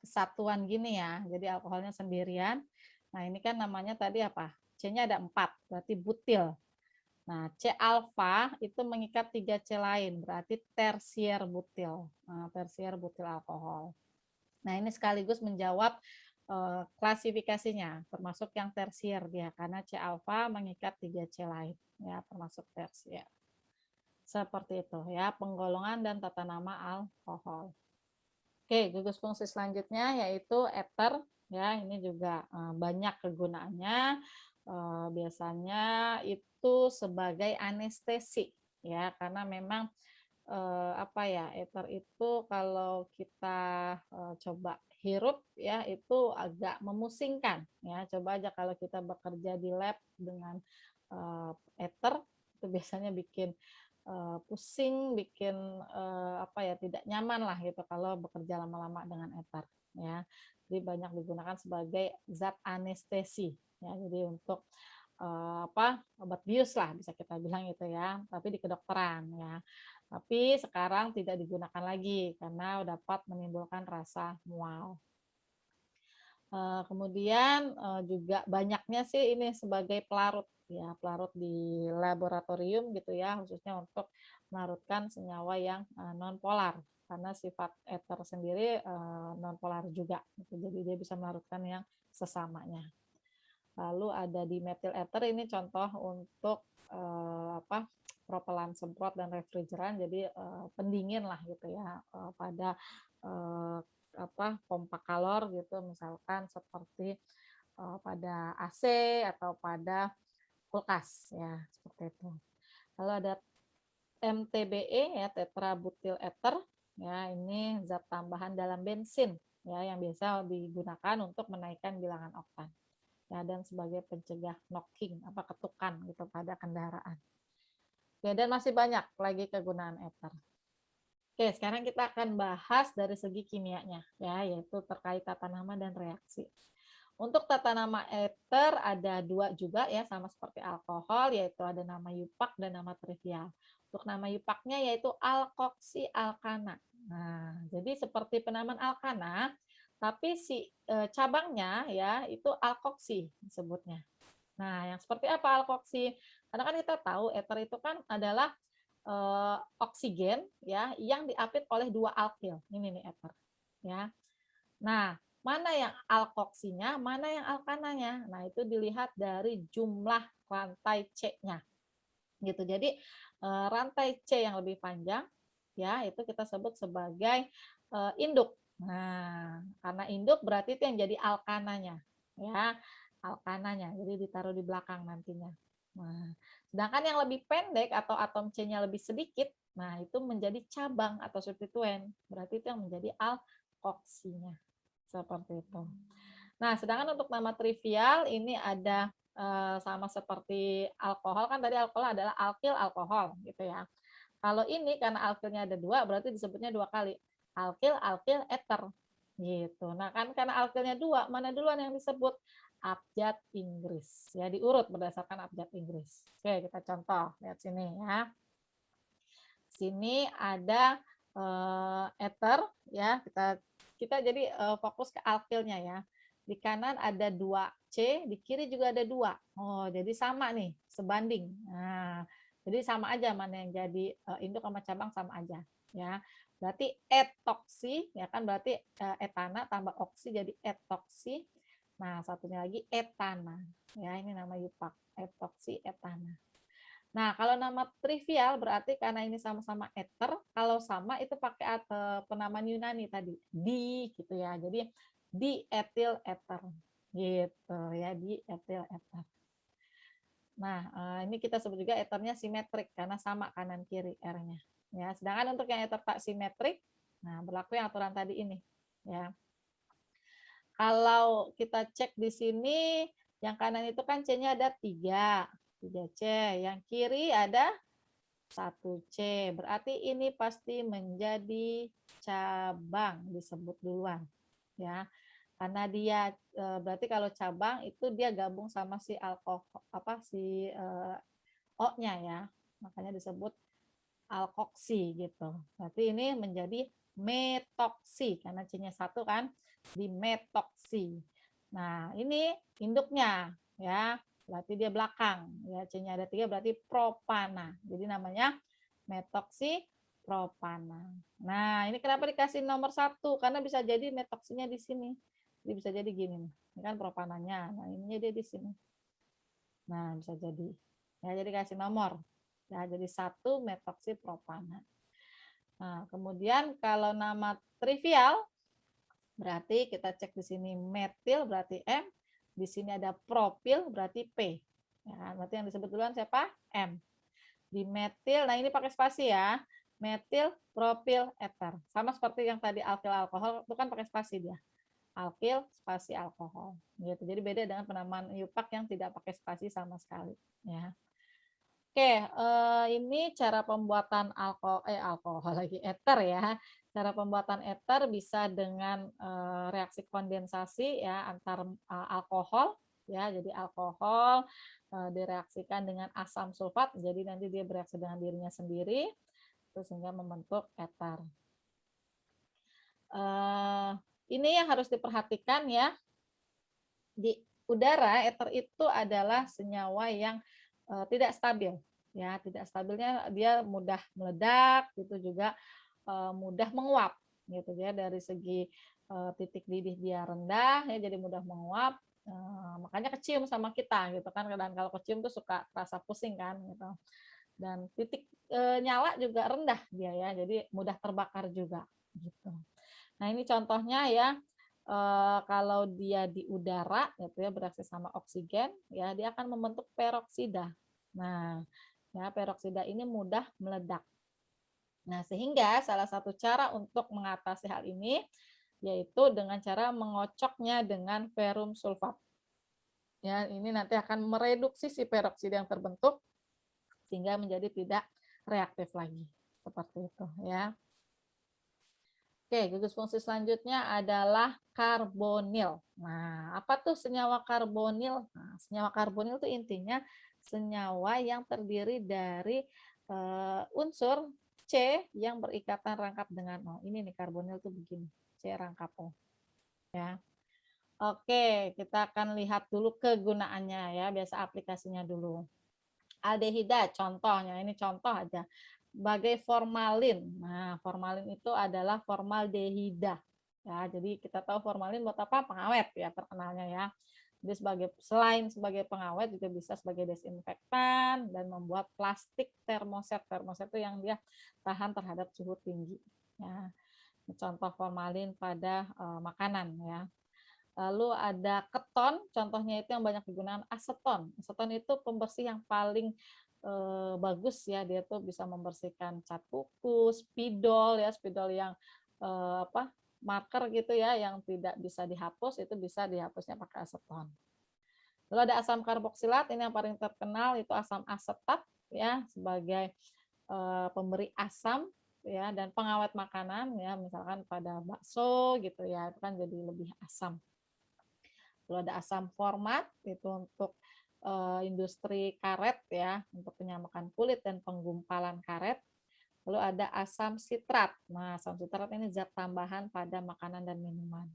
kesatuan gini ya. Jadi alkoholnya sendirian. Nah, ini kan namanya tadi apa? C-nya ada 4, berarti butil. Nah, C alfa itu mengikat 3 C lain, berarti tersier butil. Nah, tersier butil alkohol. Nah, ini sekaligus menjawab klasifikasinya, termasuk yang tersier dia, karena C alfa mengikat 3C lain, ya, termasuk tersier. Seperti itu ya, penggolongan dan tata nama alkohol. Oke, gugus fungsi selanjutnya yaitu eter, ya, ini juga banyak kegunaannya. Biasanya itu sebagai anestesi, ya, karena memang apa ya, eter itu kalau kita coba hirup ya itu agak memusingkan ya. Coba aja kalau kita bekerja di lab dengan eter itu biasanya bikin pusing, bikin apa ya, tidak nyaman lah gitu kalau bekerja lama-lama dengan eter ya. Jadi banyak digunakan sebagai zat anestesi ya. Jadi untuk apa, obat bius lah bisa kita bilang gitu ya, tapi di kedokteran ya. Tapi sekarang tidak digunakan lagi karena dapat menimbulkan rasa mual. Kemudian juga banyaknya sih ini sebagai pelarut ya, pelarut di laboratorium gitu ya, khususnya untuk melarutkan senyawa yang non polar karena sifat eter sendiri non polar juga gitu. Jadi dia bisa melarutkan yang sesamanya. Lalu ada di metil ether, ini contoh untuk apa, propelan semprot dan refrigeran, jadi pendingin lah gitu ya pada apa, pompa kalor gitu, misalkan seperti pada AC atau pada kulkas ya, seperti itu. Lalu ada MTBE ya, tetrabutil ether ya, ini zat tambahan dalam bensin ya yang biasa digunakan untuk menaikkan bilangan oktan ya, dan sebagai pencegah knocking apa ketukan gitu pada kendaraan. Oke, dan masih banyak lagi kegunaan ether. Oke, sekarang kita akan bahas dari segi kimianya ya, yaitu terkait tata nama dan reaksi. Untuk tata nama ether ada dua juga ya, sama seperti alkohol, yaitu ada nama yupak dan nama trivial. Untuk nama yupaknya yaitu alkoksi alkana. Nah, jadi seperti penamaan alkana, tapi si cabangnya ya itu alkoksi disebutnya. Nah, yang seperti apa alkoksi? Karena kan kita tahu ether itu kan adalah oksigen ya yang diapit oleh dua alkil. Ini nih ether ya. Nah, mana yang alkoksinya, mana yang alkananya? Nah, itu dilihat dari jumlah rantai C-nya. Gitu. Jadi rantai C yang lebih panjang ya itu kita sebut sebagai induk. Nah, karena induk berarti itu yang jadi alkananya ya, alkananya. Jadi ditaruh di belakang nantinya. Nah, sedangkan yang lebih pendek atau atom C-nya lebih sedikit, nah itu menjadi cabang atau substituen. Berarti itu yang menjadi alkoksinya. Seperti itu. Nah, sedangkan untuk nama trivial ini ada sama seperti alkohol, kan tadi alkohol adalah alkil alkohol gitu ya. Kalau ini karena alkilnya ada dua, berarti disebutnya dua kali. Alkil, alkil, eter. Gitu. Nah, kan karena alkilnya dua, mana duluan yang disebut? Abjad Inggris. Ya, diurut berdasarkan abjad Inggris. Oke, kita contoh. Lihat sini ya. Sini ada ether ya. Kita jadi fokus ke alkilnya ya. Di kanan ada 2C, di kiri juga ada 2. Oh, jadi sama nih, sebanding. Nah, jadi sama aja mana yang jadi induk sama cabang sama aja ya. Berarti etoksi ya kan, berarti etana tambah oksi jadi etoksi. Nah, satunya lagi etana. Ya, ini nama yupak, etoksi etana. Nah, kalau nama trivial berarti karena ini sama-sama ether, kalau sama itu pakai penamaan Yunani tadi, di gitu ya. Jadi di etil ether gitu ya, di etil ether. Nah, ini kita sebut juga ethernya simetrik karena sama kanan kiri R-nya. Ya, sedangkan untuk yang ether tak simetrik, nah berlaku yang aturan tadi ini ya. Kalau kita cek di sini, yang kanan itu kan C-nya ada 3 C. Yang kiri ada 1C. Berarti ini pasti menjadi cabang disebut duluan. Ya. Karena dia berarti kalau cabang itu dia gabung sama si alkohol si O-nya ya. Makanya disebut alkoksi gitu. Berarti ini menjadi metoksi karena C-nya 1 kan, di metoksi. Nah, ini induknya ya. Berarti dia belakang ya, C-nya ada 3 berarti propana. Jadi namanya metoksi propana. Nah, ini kenapa dikasih nomor 1? Karena bisa jadi metoksinya di sini. Jadi bisa jadi gini nih, ini kan propananya. Nah, ininya dia di sini. Nah, bisa jadi. Ya, jadi kasih nomor. Ya, jadi 1 metoksipropana. Nah, kemudian kalau nama trivial berarti kita cek di sini metil berarti M, di sini ada propil berarti P. Ya, berarti yang disebut duluan siapa? M. Di metil, nah ini pakai spasi ya. Metil, propil, eter. Sama seperti yang tadi alkil alkohol, itu kan pakai spasi dia. Alkil, spasi alkohol. Gitu. Jadi beda dengan penamaan IUPAC yang tidak pakai spasi sama sekali. Ya. Oke, ini cara pembuatan alkohol lagi eter ya. Cara pembuatan eter bisa dengan reaksi kondensasi ya antar alkohol ya. Jadi alkohol direaksikan dengan asam sulfat, jadi nanti dia bereaksi dengan dirinya sendiri, terus sehingga membentuk eter. Ini yang harus diperhatikan ya. Di udara eter itu adalah senyawa yang tidak stabil ya, tidak stabilnya dia mudah meledak gitu, juga mudah menguap gitu ya. Dari segi titik didih dia rendah ya, jadi mudah menguap, makanya kecium sama kita gitu kan, dan kalau kecium tuh suka rasa pusing kan gitu. Dan titik nyala juga rendah dia ya, jadi mudah terbakar juga gitu. Nah, ini contohnya ya. Kalau dia di udara gitu ya, bereaksi sama oksigen ya, dia akan membentuk peroksida. Nah, ya peroksida ini mudah meledak. Nah, sehingga salah satu cara untuk mengatasi hal ini yaitu dengan cara mengocoknya dengan ferrum sulfat. Ya, ini nanti akan mereduksi si peroksida yang terbentuk sehingga menjadi tidak reaktif lagi. Seperti itu ya. Oke, gugus fungsi selanjutnya adalah karbonil. Nah, apa tuh senyawa karbonil? Nah, senyawa karbonil itu intinya senyawa yang terdiri dari unsur C yang berikatan rangkap dengan O. Ini nih karbonil tuh begini, C rangkap O. Ya. Oke, kita akan lihat dulu kegunaannya ya, biasa aplikasinya dulu. Aldehida contohnya, ini contoh aja. Sebagai formalin. Nah, formalin itu adalah formaldehida. Ya, jadi kita tahu formalin buat apa? Pengawet ya terkenalnya ya. Jadi selain sebagai pengawet juga bisa sebagai desinfektan dan membuat plastik termoset. Termoset itu yang dia tahan terhadap suhu tinggi. Ya. Contoh formalin pada makanan ya. Lalu ada keton, contohnya itu yang banyak digunakan aseton. Aseton itu pembersih yang paling bagus ya, dia tuh bisa membersihkan cat kuku, spidol ya, spidol yang marker gitu ya, yang tidak bisa dihapus, itu bisa dihapusnya pakai aseton. Lalu ada asam karboksilat, ini yang paling terkenal itu asam asetat ya, sebagai pemberi asam ya, dan pengawet makanan ya, misalkan pada bakso gitu ya, itu kan jadi lebih asam. Lalu ada asam format, itu untuk industri karet ya, untuk penyamakan kulit dan penggumpalan karet. Lalu ada asam sitrat. Nah, asam sitrat ini zat tambahan pada makanan dan minuman.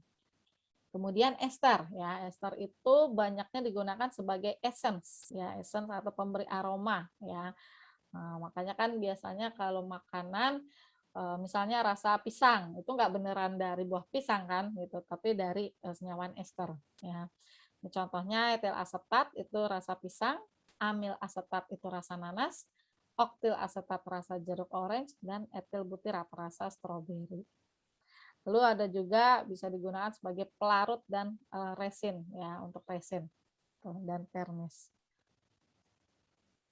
Kemudian ester ya, ester itu banyaknya digunakan sebagai essence ya, essence atau pemberi aroma ya. Nah, makanya kan biasanya kalau makanan misalnya rasa pisang itu nggak beneran dari buah pisang kan gitu, tapi dari senyawa ester ya. Contohnya etil asetat itu rasa pisang, amil asetat itu rasa nanas, oktil asetat rasa jeruk orange, dan etil butirat rasa stroberi. Lalu ada juga bisa digunakan sebagai pelarut dan resin ya, untuk resin dan pernis.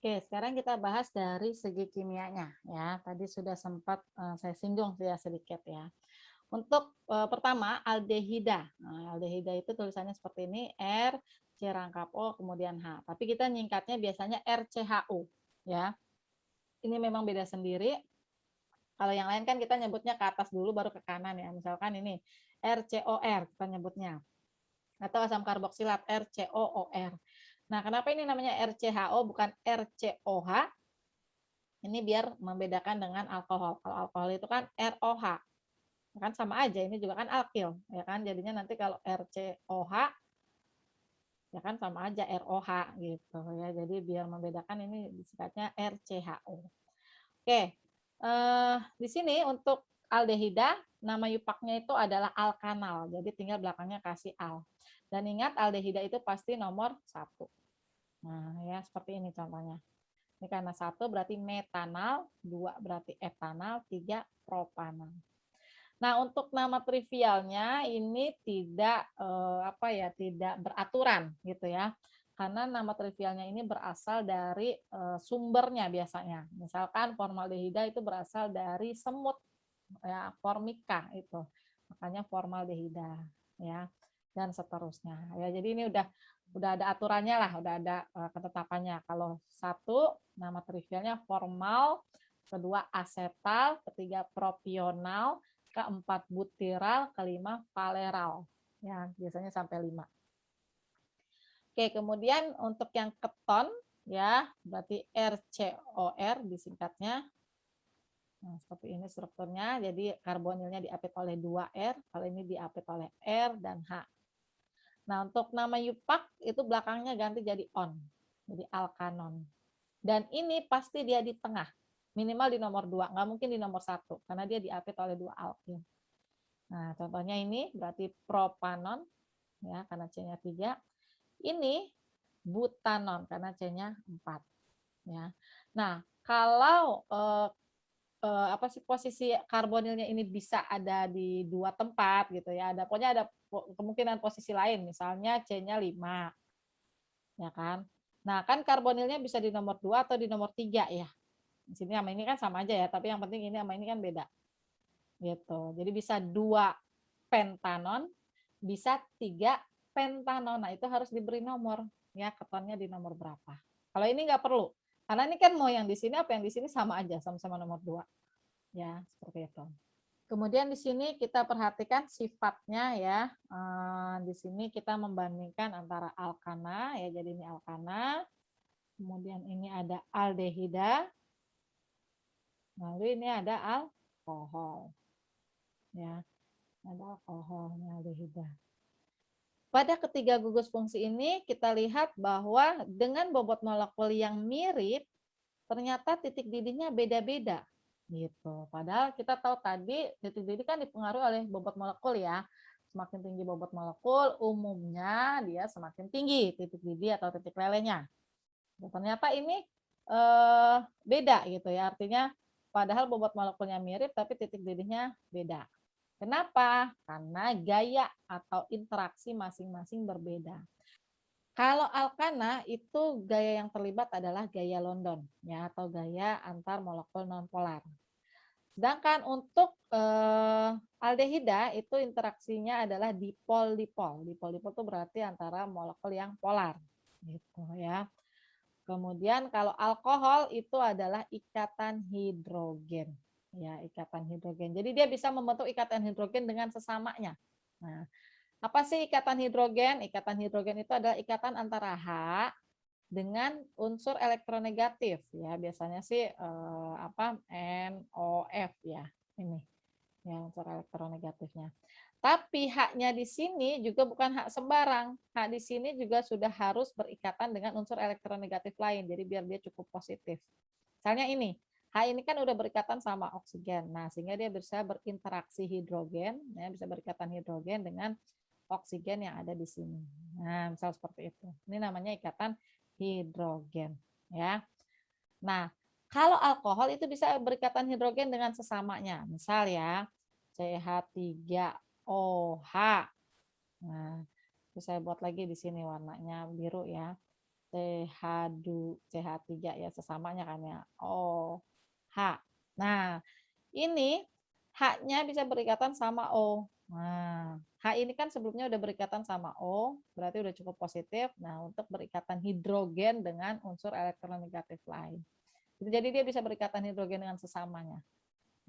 Oke, sekarang kita bahas dari segi kimianya ya. Tadi sudah sempat saya singgung ya sedikit ya. Untuk pertama aldehida. Nah, aldehida itu tulisannya seperti ini, R C rangkap O kemudian H. Tapi kita nyingkatnya biasanya RCHO ya. Ini memang beda sendiri. Kalau yang lain kan kita nyebutnya ke atas dulu baru ke kanan ya. Misalkan ini RCOR kita nyebutnya. Atau asam karboksilat RCOOR. Nah, kenapa ini namanya RCHO bukan RCOH? Ini biar membedakan dengan alkohol. Kalau alkohol itu kan ROH. Kan sama aja, ini juga kan alkil, ya kan? Jadinya nanti kalau RCOH ya kan sama aja ROH gitu ya. Jadi biar membedakan ini disingkatnya RCHO. Oke. Di sini untuk aldehida, nama yupaknya itu adalah alkanal. Jadi tinggal belakangnya kasih al. Dan ingat aldehida itu pasti nomor 1. Nah, ya seperti ini contohnya. Ini karena 1 berarti metanal, 2 berarti etanal, 3 propanal. Nah, untuk nama trivialnya ini tidak tidak beraturan gitu ya. Karena nama trivialnya ini berasal dari sumbernya biasanya. Misalkan formaldehida itu berasal dari semut ya, formika itu. Makanya formaldehida ya, dan seterusnya. Ya, jadi ini udah ada aturannya lah, udah ada ketetapannya. Kalau 1 nama trivialnya formal, kedua asetal, ketiga propional, keempat butiral, kelima valeral. Ya, biasanya sampai 5. Oke, kemudian untuk yang keton ya, berarti RCOR disingkatnya. Nah, seperti ini strukturnya. Jadi karbonilnya diapit oleh 2R, kalau ini diapit oleh R dan H. Nah, untuk nama yupak itu belakangnya ganti jadi on. Jadi alkanon. Dan ini pasti dia di tengah. Minimal di nomor 2, nggak mungkin di nomor 1 karena dia diapit oleh 2 alkin. Nah, contohnya ini berarti propanon ya karena C-nya 3. Ini butanon karena C-nya 4 ya. Nah, kalau posisi karbonilnya ini bisa ada di 2 tempat gitu ya. Pokoknya ada kemungkinan posisi lain, misalnya C-nya 5 ya kan. Nah, kan karbonilnya bisa di nomor 2 atau di nomor 3 ya. Di sini sama ini kan sama aja ya, tapi yang penting ini sama ini kan beda. Gitu. Jadi bisa 2 pentanon, bisa 3 pentanon. Nah, itu harus diberi nomor ya, ketonnya di nomor berapa. Kalau ini nggak perlu. Karena ini kan mau yang di sini apa yang di sini sama aja, sama-sama nomor 2. Ya, seperti itu. Kemudian di sini kita perhatikan sifatnya ya. Di sini kita membandingkan antara alkana ya, jadi ini alkana. Kemudian ini ada aldehida. Lalu ini ada alkohol. Ya, ada alkoholnya aldehida. Pada ketiga gugus fungsi ini kita lihat bahwa dengan bobot molekul yang mirip, ternyata titik didihnya beda-beda. Gitu. Padahal kita tahu tadi titik didih kan dipengaruhi oleh bobot molekul ya. Semakin tinggi bobot molekul, umumnya dia semakin tinggi titik didih atau titik lelehnya. Ternyata ini beda gitu ya. Artinya padahal bobot molekulnya mirip tapi titik didihnya beda. Kenapa? Karena gaya atau interaksi masing-masing berbeda. Kalau alkana itu gaya yang terlibat adalah gaya London ya, atau gaya antar molekul nonpolar. Sedangkan untuk aldehida itu interaksinya adalah dipol-dipol. Dipol-dipol itu berarti antara molekul yang polar gitu ya. Kemudian kalau alkohol itu adalah ikatan hidrogen. Ya, ikatan hidrogen. Jadi dia bisa membentuk ikatan hidrogen dengan sesamanya. Nah, apa sih ikatan hidrogen? Ikatan hidrogen itu adalah ikatan antara H dengan unsur elektronegatif ya. Biasanya sih NOF ya. Ini ya unsur elektronegatifnya. Tapi haknya di sini juga bukan hak sembarang. Hak di sini juga sudah harus berikatan dengan unsur elektronegatif lain. Jadi biar dia cukup positif. Misalnya ini, H ini kan udah berikatan sama oksigen. Nah, sehingga dia bisa berinteraksi hidrogen, ya, bisa berikatan hidrogen dengan oksigen yang ada di sini. Nah, misal seperti itu. Ini namanya ikatan hidrogen, ya. Nah, kalau alkohol itu bisa berikatan hidrogen dengan sesamanya. Misal ya, CH3OH. Nah, itu saya buat lagi di sini warnanya biru ya. CH3 ya sesamanya kan ya. OH. Nah, ini H-nya bisa berikatan sama O. Nah, H ini kan sebelumnya udah berikatan sama O, berarti udah cukup positif. Nah, untuk berikatan hidrogen dengan unsur elektronegatif lain. Jadi dia bisa berikatan hidrogen dengan sesamanya.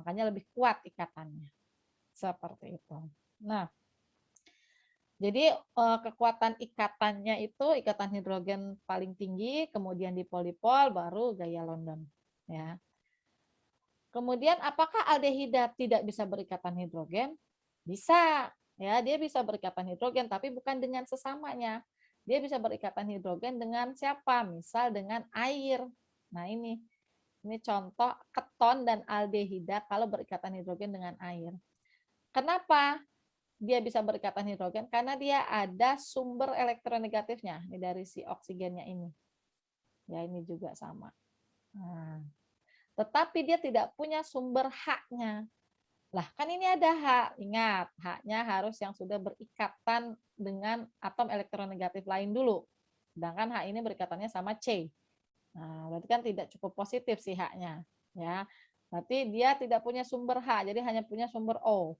Makanya lebih kuat ikatannya. Seperti itu. Nah, jadi kekuatan ikatannya itu ikatan hidrogen paling tinggi, kemudian dipol-dipol, baru gaya London. Ya. Kemudian apakah aldehida tidak bisa berikatan hidrogen? Bisa, ya dia bisa berikatan hidrogen, tapi bukan dengan sesamanya. Dia bisa berikatan hidrogen dengan siapa? Misal dengan air. Nah ini, Ini contoh keton dan aldehida kalau berikatan hidrogen dengan air. Kenapa dia bisa berikatan hidrogen? Karena dia ada sumber elektronegatifnya dari si oksigennya ini. Ya, ini juga sama. Nah, tetapi dia tidak punya sumber H-nya. Lah, kan ini ada H. Ingat, H-nya harus yang sudah berikatan dengan atom elektronegatif lain dulu. Sedangkan H ini berikatannya sama C. Nah, berarti kan tidak cukup positif si H-nya. Ya. Berarti dia tidak punya sumber H, jadi hanya punya sumber O.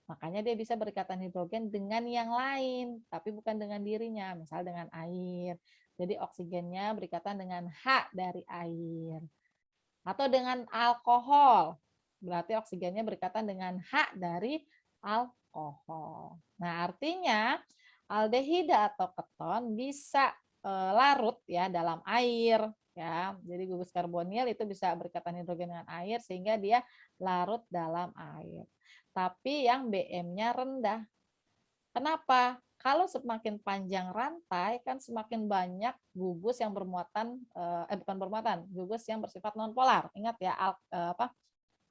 Makanya dia bisa berikatan hidrogen dengan yang lain, tapi bukan dengan dirinya, misal dengan air. Jadi oksigennya berikatan dengan H dari air. Atau dengan alkohol, berarti oksigennya berikatan dengan H dari alkohol. Nah, artinya aldehida atau keton bisa larut ya dalam air ya. Jadi gugus karbonil itu bisa berikatan hidrogen dengan air sehingga dia larut dalam air. Tapi yang BM-nya rendah. Kenapa? Kalau semakin panjang rantai kan semakin banyak gugus yang bermuatan bukan bermuatan, gugus yang bersifat nonpolar. Ingat ya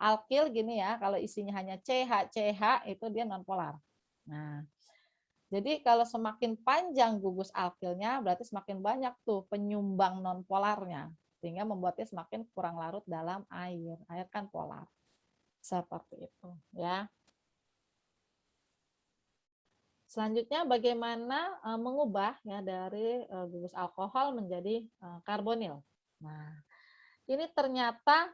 alkil gini ya, kalau isinya hanya CH CH itu dia nonpolar. Nah, jadi kalau semakin panjang gugus alkilnya berarti semakin banyak tuh penyumbang nonpolarnya sehingga membuatnya semakin kurang larut dalam air. Air kan polar. Seperti itu ya. Selanjutnya bagaimana mengubah ya dari gugus alkohol menjadi karbonil. Nah, ini ternyata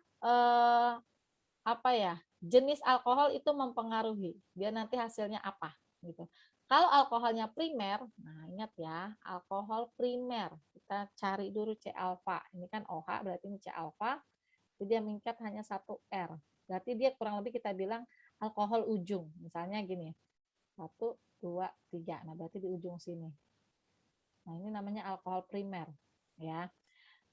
apa ya? Jenis alkohol itu mempengaruhi. Dia nanti hasilnya apa gitu. Kalau alkoholnya primer, nah ingat ya, alkohol primer. Kita cari dulu C alfa. Ini kan OH berarti ini C alfa. Jadi dia mengikat hanya satu R. Berarti dia kurang lebih kita bilang alkohol ujung. Misalnya gini, 1, 2, 3. Nah, berarti di ujung sini. Nah, ini namanya alkohol primer. Ya.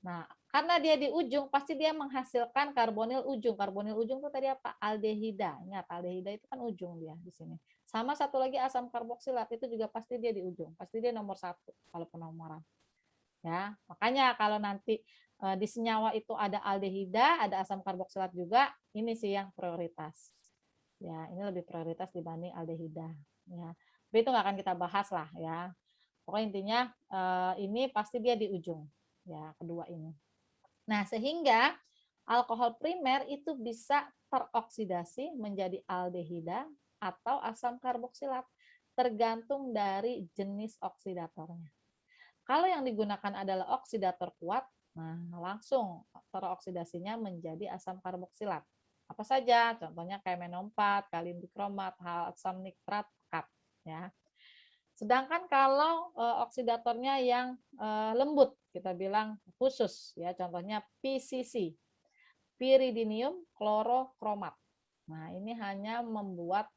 Nah, karena dia di ujung, pasti dia menghasilkan karbonil ujung. Karbonil ujung itu tadi apa? Aldehida. Ingat, aldehida itu kan ujung dia di sini. Sama satu lagi asam karboksilat, itu juga pasti dia di ujung. Pasti dia nomor 1 kalau penomoran. Ya, makanya kalau nanti di senyawa itu ada aldehida, ada asam karboksilat juga, ini sih yang prioritas. Ya, ini lebih prioritas dibanding aldehida. Ya, tapi itu nggak akan kita bahas lah ya. Pokoknya intinya ini pasti dia di ujung. Ya, kedua ini. Nah, sehingga alkohol primer itu bisa teroksidasi menjadi aldehida atau asam karboksilat tergantung dari jenis oksidatornya. Kalau yang digunakan adalah oksidator kuat, nah langsung teroksidasinya menjadi asam karboksilat. Apa saja? Contohnya kayak menompat, kalindikromat, asam nitrat, pekat. Ya. Sedangkan kalau oksidatornya yang lembut, kita bilang khusus, ya contohnya PCC, piridinium klorokromat. Nah ini hanya membuat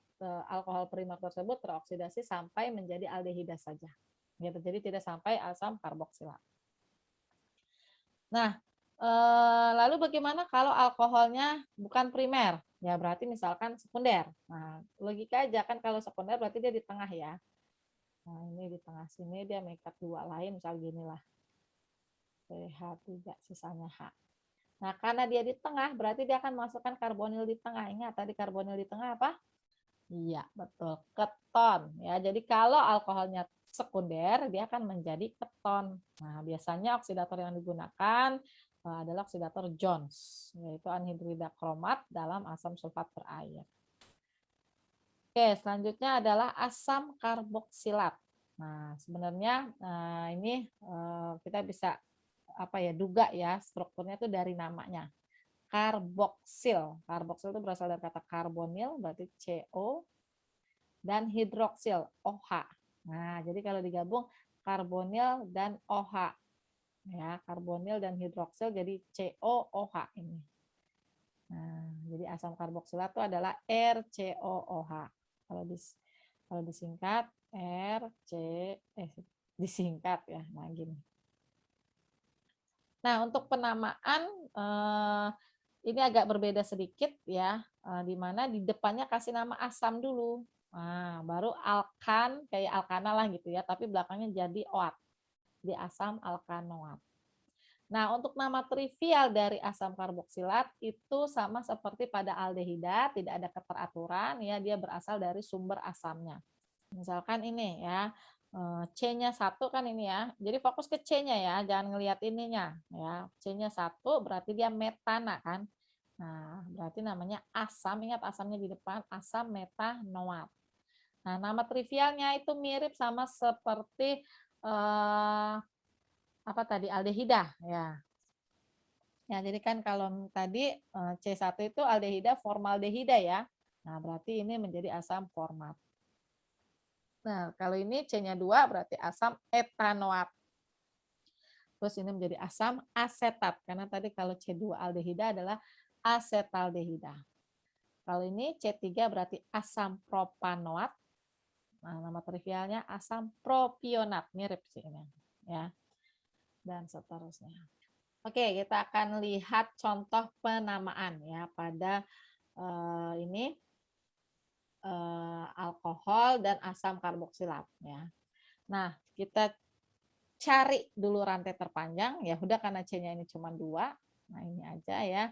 alkohol primer tersebut teroksidasi sampai menjadi aldehida saja. Gitu. Jadi tidak sampai asam karboksilat. Nah, lalu bagaimana kalau alkoholnya bukan primer? Ya berarti misalkan sekunder. Nah, logika aja kan kalau sekunder berarti dia di tengah ya. Nah, ini di tengah sini dia mengikat dua lain, misal ginilah. CH3, sisanya H. Nah, karena dia di tengah, berarti dia akan masukkan karbonil di tengah. Ingat tadi karbonil di tengah apa? Iya, betul. Keton. Ya, jadi kalau alkoholnya sekunder, dia akan menjadi keton. Nah, biasanya oksidator yang digunakan adalah oksidator Jones, yaitu anhidrida kromat dalam asam sulfat berair. Oke, selanjutnya adalah asam karboksilat. Nah, sebenarnya ini kita bisa duga ya strukturnya itu dari namanya. Karboksil. Karboksil itu berasal dari kata karbonil, berarti CO, dan hidroksil OH. Nah, jadi kalau digabung karbonil dan OH. Ya, karbonil dan hidroksil jadi COOH ini. Nah, jadi asam karboksilat itu adalah RCOOH. Kalau disingkat disingkat ya. Nah, gini. Nah, untuk penamaan ini agak berbeda sedikit ya, di mana di depannya kasih nama asam dulu. Nah, baru alkan kayak alkana lah gitu ya, tapi belakangnya jadi oat. Di asam alkanoat. Nah, untuk nama trivial dari asam karboksilat itu sama seperti pada aldehida, tidak ada keteraturan ya, dia berasal dari sumber asamnya. Misalkan ini ya, C-nya 1 kan ini ya. Jadi fokus ke C-nya ya, jangan ngelihat ininya ya. C-nya 1 berarti dia metana kan. Nah, berarti namanya asam, ingat asamnya di depan, asam metanoat. Nah, nama trivialnya itu mirip sama seperti apa tadi aldehida ya. Ya, jadi kan kalau tadi C1 itu aldehida formaldehida ya. Nah, berarti ini menjadi asam format. Nah, kalau ini C-nya 2 berarti asam etanoat. Terus ini menjadi asam asetat karena tadi kalau C2 aldehida adalah asetaldehida. Kalau ini C3 berarti asam propanoat. Nah, nama trivialnya asam propionat, mirip sih ini ya. Dan seterusnya. Oke, kita akan lihat contoh penamaan ya pada ini alkohol dan asam karboksilat ya. Nah, kita cari dulu rantai terpanjang, ya udah karena C-nya ini cuma 2. Nah, ini aja ya.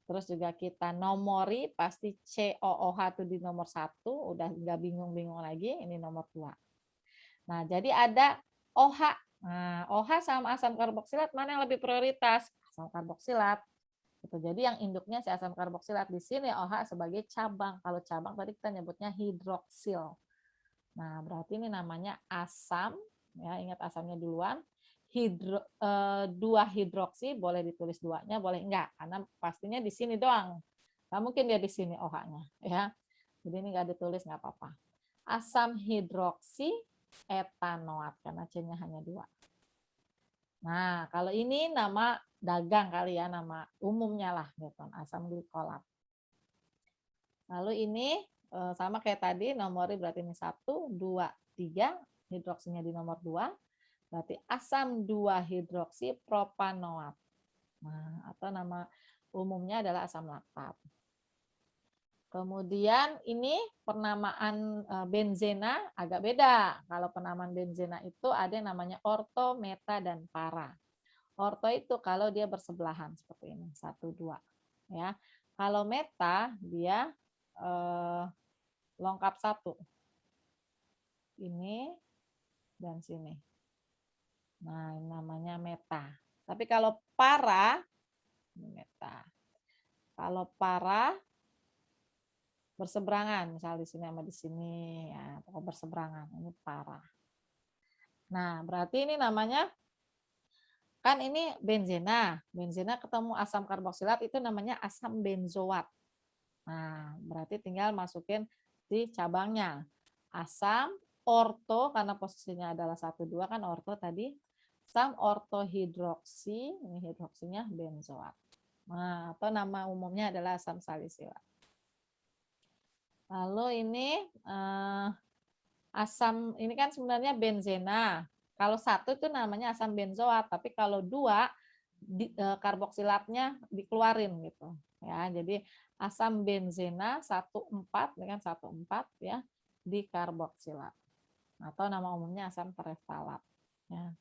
Terus juga kita nomori, pasti COOH itu di nomor 1, udah nggak bingung-bingung lagi, ini nomor 2. Nah, jadi ada OH. Nah, OH sama asam karboksilat mana yang lebih prioritas? Asam karboksilat. Gitu. Jadi yang induknya si asam karboksilat di sini OH sebagai cabang. Kalau cabang tadi kita nyebutnya hidroksil. Nah, berarti ini namanya asam, ya ingat asamnya duluan. 2 hidroksi, boleh ditulis 2-nya, boleh enggak, karena pastinya di sini doang. Nggak mungkin dia di sini OH-nya, ya. Jadi ini nggak ditulis nggak apa-apa. Asam hidroksi etanoat, karena C-nya hanya 2. Nah, kalau ini nama dagang kali ya, nama umumnya lah, gitu, asam glikolat. Lalu ini sama kayak tadi, nomornya berarti ini 1, 2, 3, hidroksinya di nomor 2, berarti asam 2 hidroksi propanoat. Nah, atau nama umumnya adalah asam laktat. Kemudian ini penamaan benzena agak beda. Kalau penamaan benzena itu ada yang namanya orto, meta, dan para. Orto itu kalau dia bersebelahan seperti ini, 1, 2. Ya. Kalau meta dia lengkap 1. Ini dan sini. Nah, ini namanya meta. Tapi kalau para, ini meta. Kalau para berseberangan, misal di sini sama di sini, ya, pokok berseberangan. Ini para. Nah, berarti ini namanya, kan ini benzena. Benzena ketemu asam karboksilat itu namanya asam benzoat. Nah, berarti tinggal masukin di cabangnya. Asam orto, karena posisinya adalah 1, 2 kan orto tadi. Asam ortohidroksi, ini hidroksinya benzoat. Nah, atau nama umumnya adalah asam salisilat. Lalu ini asam, ini kan sebenarnya benzena. Kalau 1 itu namanya asam benzoat, tapi kalau 2 karboksilatnya dikeluarin gitu. Ya, jadi asam benzena 1,4 dengan 1,4 ya di karboksilat. Atau nama umumnya asam tereftalat. Ya.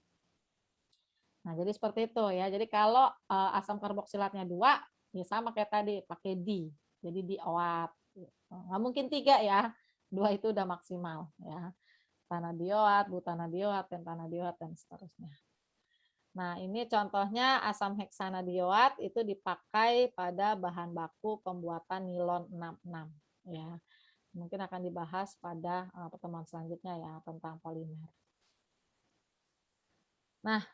Nah, jadi seperti itu ya. Jadi kalau asam karboksilatnya 2, ya sama kayak tadi, pakai di. Jadi dioat. Nggak mungkin 3 ya. 2 itu udah maksimal ya. Tanadioat, butanadioat, pentanadioat, dan seterusnya. Nah, ini contohnya asam heksanadioat itu dipakai pada bahan baku pembuatan nilon 66 ya. Mungkin akan dibahas pada pertemuan selanjutnya ya tentang polimer. Nah,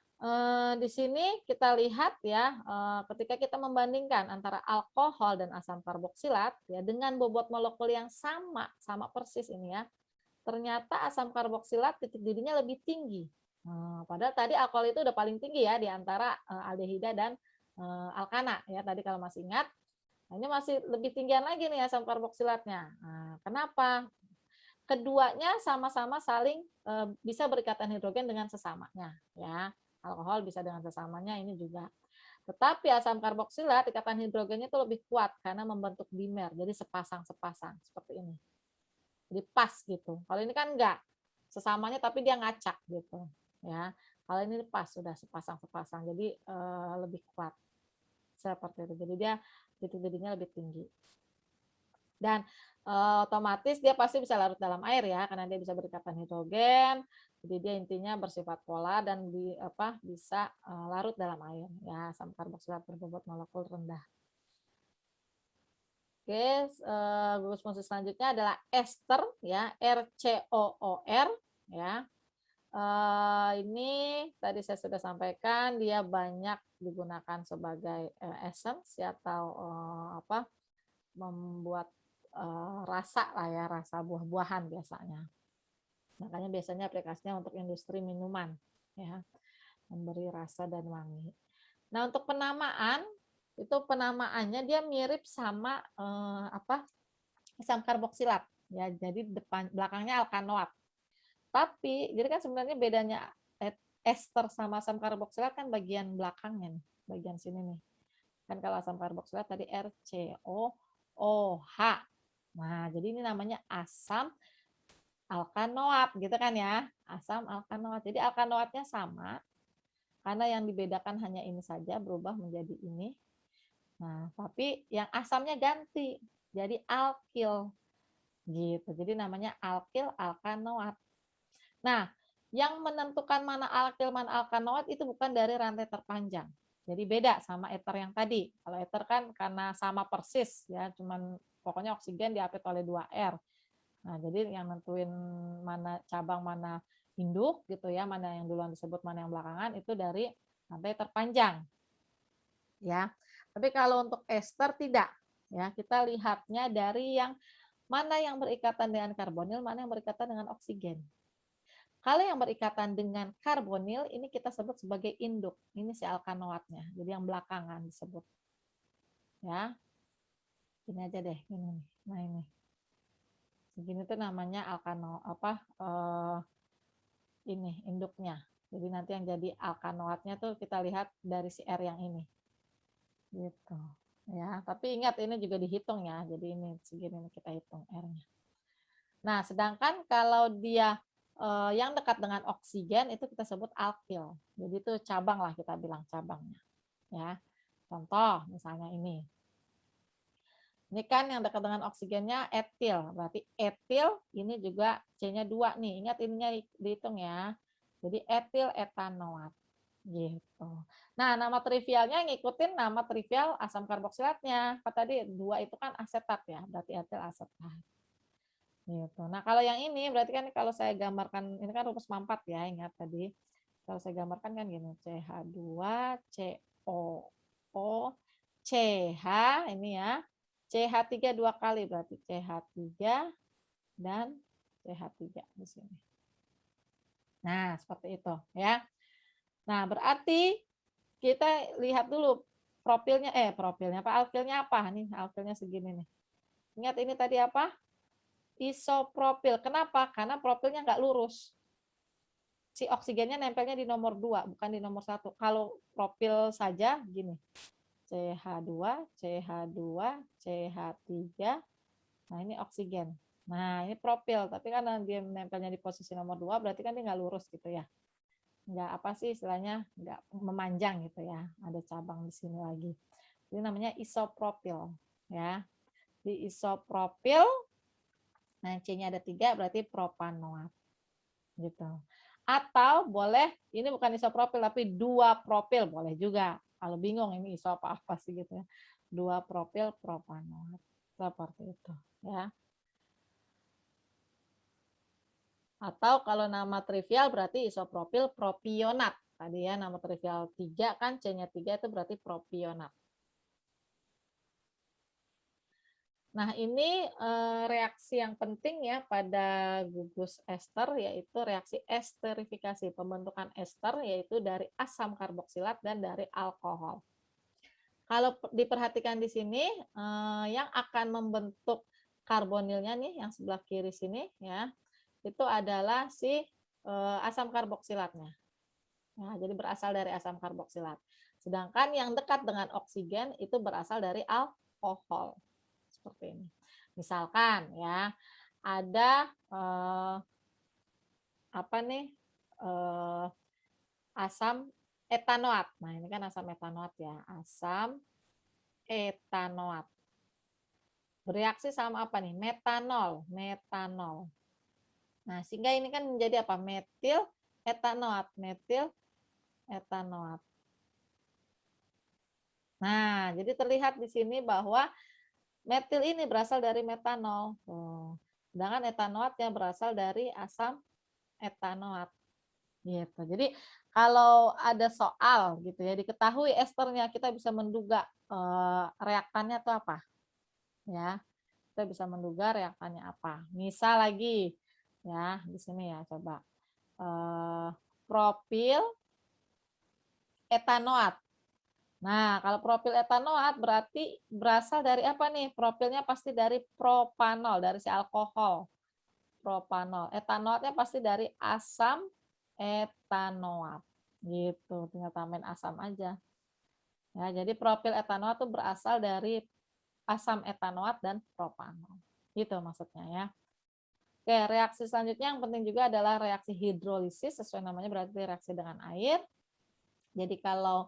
di sini kita lihat ya, ketika kita membandingkan antara alkohol dan asam karboksilat ya dengan bobot molekul yang sama, sama persis ini ya. Ternyata asam karboksilat titik didihnya lebih tinggi. Padahal tadi alkohol itu udah paling tinggi ya di antara aldehida dan alkana ya tadi kalau masih ingat. Nah, ini masih lebih tinggian lagi nih asam karboksilatnya. Nah, kenapa? Keduanya sama-sama saling bisa berikatan hidrogen dengan sesamanya ya. Alkohol bisa dengan sesamanya ini juga. Tetapi asam karboksilat ikatan hidrogennya itu lebih kuat karena membentuk dimer. Jadi sepasang-sepasang seperti ini. Jadi pas gitu. Kalau ini kan enggak. Sesamanya tapi dia ngacak gitu ya. Kalau ini pas sudah sepasang-sepasang, jadi lebih kuat seperti itu. Jadi dia titik didihnya lebih tinggi. Dan otomatis dia pasti bisa larut dalam air ya, karena dia bisa berikatan hidrogen. Jadi dia intinya bersifat polar dan bisa larut dalam air ya, asam karboksilat berbobot molekul rendah. Oke, gugus fungsi selanjutnya adalah ester ya, RCOOR ya. Ini tadi saya sudah sampaikan dia banyak digunakan sebagai essence ya, atau membuat rasa lah ya, rasa buah-buahan biasanya. Makanya biasanya aplikasinya untuk industri minuman ya, memberi rasa dan wangi. Nah, untuk penamaan itu penamaannya dia mirip sama asam karboksilat ya. Jadi belakangnya alkanoat. Tapi jadi kan sebenarnya bedanya ester sama asam karboksilat kan bagian belakangnya nih, bagian sini nih. Kan kalau asam karboksilat tadi RCOOH. Nah, jadi ini namanya asam alkanoat gitu kan ya. Asam alkanoat. Jadi alkanoatnya sama, karena yang dibedakan hanya ini saja, berubah menjadi ini. Nah, tapi yang asamnya ganti, jadi alkil gitu. Jadi namanya alkil alkanoat. Nah, yang menentukan mana alkil mana alkanoat itu bukan dari rantai terpanjang. Jadi beda sama ether yang tadi. Kalau ether kan karena sama persis ya, cuman pokoknya oksigen diapit oleh 2R. Nah, jadi yang nentuin mana cabang mana induk gitu ya, mana yang duluan disebut mana yang belakangan itu dari rantai terpanjang. Ya. Tapi kalau untuk ester tidak. Ya, kita lihatnya dari yang mana yang berikatan dengan karbonil, mana yang berikatan dengan oksigen. Kalau yang berikatan dengan karbonil ini kita sebut sebagai induk. Ini si alkanoatnya. Jadi yang belakangan disebut. Ya. Ini aja deh, ini. Nah, ini. Segini tuh namanya ini induknya. Jadi nanti yang jadi alkanoatnya tuh kita lihat dari si R yang ini. Gitu. Ya, tapi ingat ini juga dihitung ya. Jadi ini segini kita hitung R-nya. Nah, sedangkan kalau dia yang dekat dengan oksigen itu kita sebut alkil. Jadi itu cabang lah, kita bilang cabangnya. Ya. Contoh misalnya ini. Ini kan yang dekat dengan oksigennya etil. Berarti etil ini juga C-nya 2 nih. Ingat ininya dihitung ya. Jadi etil etanoat. Gitu. Nah, nama trivialnya ngikutin nama trivial asam karboksilatnya. Tadi 2 itu kan asetat ya. Berarti etil asetat. Gitu. Nah, kalau yang ini berarti kan kalau saya gambarkan, ini kan rumus mampat ya, ingat tadi. Kalau saya gambarkan kan gini, CH2, COO, CH, ini ya. CH3 2 kali, berarti CH3 dan CH3 di sini. Nah, seperti itu ya. Nah, berarti kita lihat dulu profilnya, alkilnya apa? Nih, alkilnya segini nih. Ingat ini tadi apa? Isopropil. Kenapa? Karena profilnya nggak lurus. Si oksigennya nempelnya di nomor 2, bukan di nomor 1. Kalau profil saja gini. CH2, CH2, CH3. Nah, ini oksigen. Nah, ini profil. Tapi karena dia nempelnya di posisi nomor 2, berarti kan dia nggak lurus gitu ya. Nggak apa sih istilahnya, nggak memanjang gitu ya. Ada cabang di sini lagi. Ini namanya isopropil. Ya. Di isopropil, nah C-nya ada 3 berarti propanoat. Gitu. Atau boleh ini bukan isopropil tapi 2 propil boleh juga. Kalau bingung ini iso apa sih gitu ya. 2 propil propanoat. Seperti itu ya. Atau kalau nama trivial berarti isopropil propionat. Tadi ya nama trivial 3 kan C-nya 3 itu berarti propionat. Nah, ini reaksi yang penting ya pada gugus ester, yaitu reaksi esterifikasi. Pembentukan ester yaitu dari asam karboksilat dan dari alkohol. Kalau diperhatikan di sini, yang akan membentuk karbonilnya nih, yang sebelah kiri sini ya, itu adalah si asam karboksilatnya. Nah, jadi berasal dari asam karboksilat. Sedangkan yang dekat dengan oksigen itu berasal dari alkohol. Seperti ini. Misalkan ya, ada asam etanoat. Nah, ini kan asam etanoat ya, asam etanoat. Bereaksi sama apa nih? Metanol, metanol. Nah, sehingga ini kan menjadi apa? Metil etanoat, metil etanoat. Nah, jadi terlihat di sini bahwa metil ini berasal dari metanol. Tuh. Sedangkan etanoatnya berasal dari asam etanoat. Gitu. Jadi kalau ada soal gitu ya, diketahui esternya, kita bisa menduga reaktannya itu apa. Ya, kita bisa menduga reaktannya apa. Misal lagi ya, di sini ya coba. Propil etanoat. Nah, kalau propil etanoat berarti berasal dari apa nih? Propilnya pasti dari propanol, dari si alkohol. Propanol. Etanoatnya pasti dari asam etanoat. Gitu, tinggal tambahin asam aja. Ya, jadi propil etanoat itu berasal dari asam etanoat dan propanol. Gitu maksudnya ya. Oke, reaksi selanjutnya yang penting juga adalah reaksi hidrolisis, sesuai namanya berarti reaksi dengan air. Jadi kalau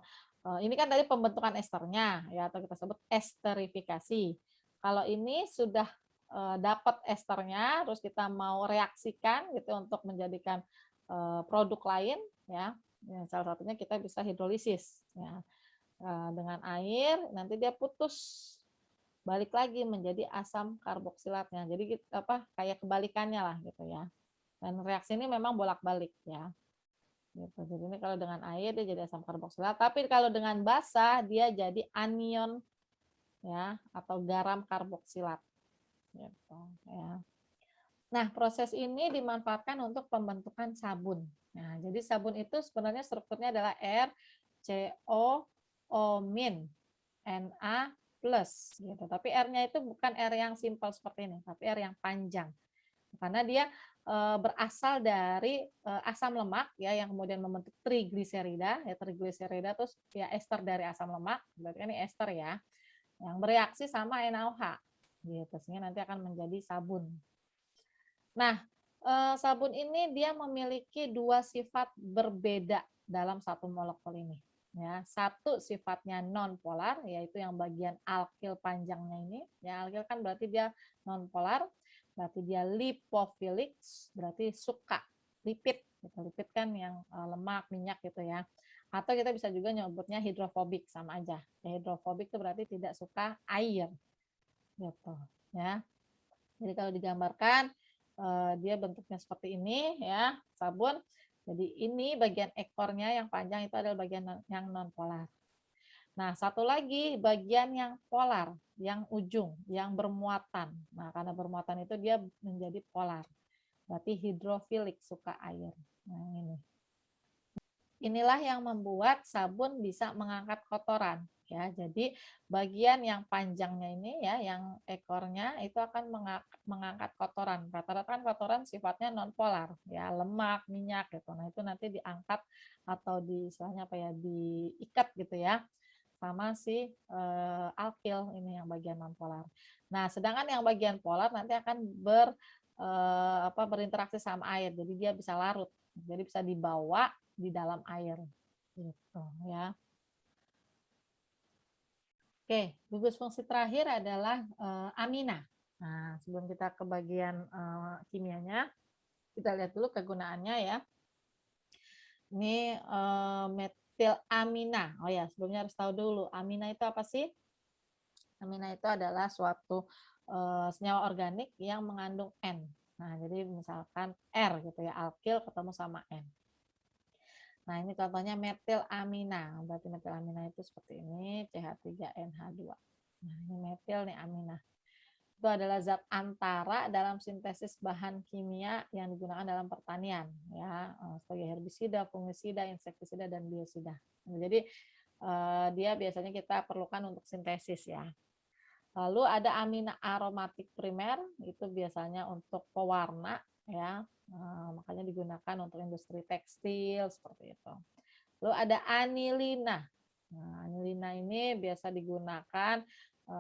ini kan dari pembentukan esternya ya, atau kita sebut esterifikasi. Kalau ini sudah dapat esternya, terus kita mau reaksikan gitu untuk menjadikan produk lain ya. Ya, salah satunya kita bisa hidrolisis ya. Dengan air nanti dia putus balik lagi menjadi asam karboksilatnya. Jadi apa kayak kebalikannya lah gitu ya. Dan reaksi ini memang bolak-balik ya. Gitu. Jadi ini kalau dengan air dia jadi asam karboksilat, tapi kalau dengan basah dia jadi anion ya atau garam karboksilat gitu ya. Nah, proses ini dimanfaatkan untuk pembentukan sabun. Nah, jadi sabun itu sebenarnya strukturnya adalah RCO O-, Na plus gitu. Tapi R-nya itu bukan R yang simpel seperti ini, tapi R yang panjang. Karena dia berasal dari asam lemak ya yang kemudian membentuk trigliserida ya, trigliserida terus ya ester dari asam lemak, berarti kan ini ester ya yang bereaksi sama NaOH gitu sehingga nanti akan menjadi sabun. Nah, sabun ini dia memiliki dua sifat berbeda dalam satu molekul ini ya. Satu sifatnya non polar yaitu yang bagian alkil panjangnya ini ya, alkil kan berarti dia non polar, berarti dia lipofilik, berarti suka lipid gitu. Lipid kan yang lemak, minyak gitu ya. Atau kita bisa juga nyebutnya hidrofobik, sama aja. Ya, hidrofobik itu berarti tidak suka air gitu ya. Jadi kalau digambarkan dia bentuknya seperti ini ya, sabun. Jadi ini bagian ekornya yang panjang itu adalah bagian yang non polar. Nah, satu lagi bagian yang polar, yang ujung, yang bermuatan. Nah, karena bermuatan itu dia menjadi polar. Berarti hidrofilik, suka air. Nah, ini. Inilah yang membuat sabun bisa mengangkat kotoran ya. Jadi bagian yang panjangnya ini ya, yang ekornya itu akan mengangkat kotoran. Rata-rata kan kotoran sifatnya non polar ya, lemak, minyak gitu. Nah, itu nanti diangkat atau di istilahnya apa ya, diikat gitu ya sama si alkil ini yang bagian non polar. Nah, sedangkan yang bagian polar nanti akan berinteraksi sama air. Jadi dia bisa larut. Jadi bisa dibawa di dalam air gitu ya. Oke, gugus fungsi terakhir adalah amina. Nah, sebelum kita ke bagian kimianya, kita lihat dulu kegunaannya ya. Ini metil amina. Oh ya, sebelumnya harus tahu dulu amina itu apa sih? Amina itu adalah suatu senyawa organik yang mengandung N. Nah, jadi misalkan R gitu ya, alkil ketemu sama N. Nah, ini contohnya metil amina. Berarti metil amina itu seperti ini, CH3NH2. Nah, ini metil nih amina. Itu adalah zat antara dalam sintesis bahan kimia yang digunakan dalam pertanian ya, sebagai herbisida, fungisida, insektisida dan biosida. Nah, jadi dia biasanya kita perlukan untuk sintesis ya. Lalu ada amina aromatik primer, itu biasanya untuk pewarna ya, makanya digunakan untuk industri tekstil seperti itu. Lalu ada anilina. Nah, anilina ini biasa digunakan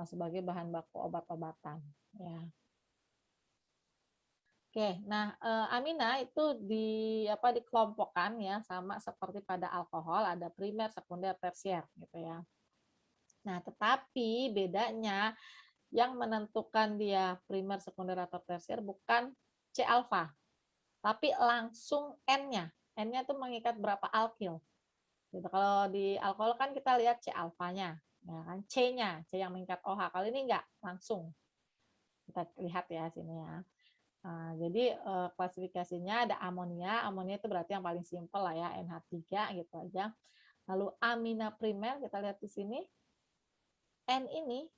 sebagai bahan baku obat-obatan ya. Oke, nah, amina itu dikelompokkan ya, sama seperti pada alkohol, ada primer, sekunder, tersier, gitu ya. Nah, tetapi bedanya yang menentukan dia primer, sekunder, atau tersier bukan C alfa, tapi langsung N-nya. N-nya itu mengikat berapa alkil. Gitu. Kalau di alkohol kan kita lihat C alfanya, ya kan, C-nya, C yang mengikat OH. Kalau ini enggak, langsung. Kita lihat ya sini ya. Nah, jadi klasifikasinya ada amonia. Amonia itu berarti yang paling simpel lah ya, NH3 gitu aja. Lalu amina primer, kita lihat di sini. N ini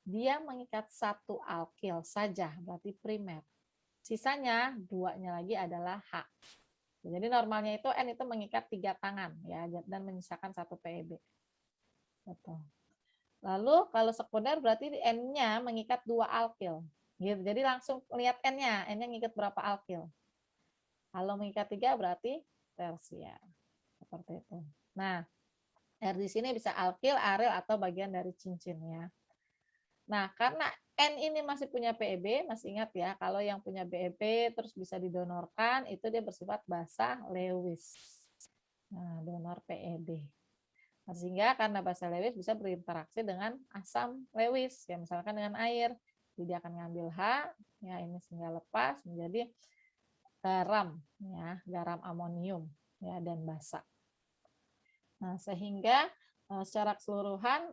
dia mengikat satu alkil saja, berarti primer. Sisanya duanya lagi adalah H. Jadi normalnya itu N itu mengikat 3 tangan ya, dan menyisakan satu PEB. Betul. Lalu kalau sekunder berarti N-nya mengikat 2 alkil. Gitu. Jadi langsung lihat N-nya, N-nya mengikat berapa alkil. Kalau mengikat 3 berarti tersier. Seperti itu. Nah, R di sini bisa alkil, aril, atau bagian dari cincin ya. Nah, karena N ini masih punya PEB, masih ingat ya, kalau yang punya BEP terus bisa didonorkan, itu dia bersifat basa Lewis. Nah, donor PEB. Nah, sehingga karena basa Lewis bisa berinteraksi dengan asam Lewis, ya misalkan dengan air. Jadi dia akan ngambil H, ya ini sehingga lepas menjadi garam, ya garam amonium, ya dan basa. Nah, sehingga secara keseluruhan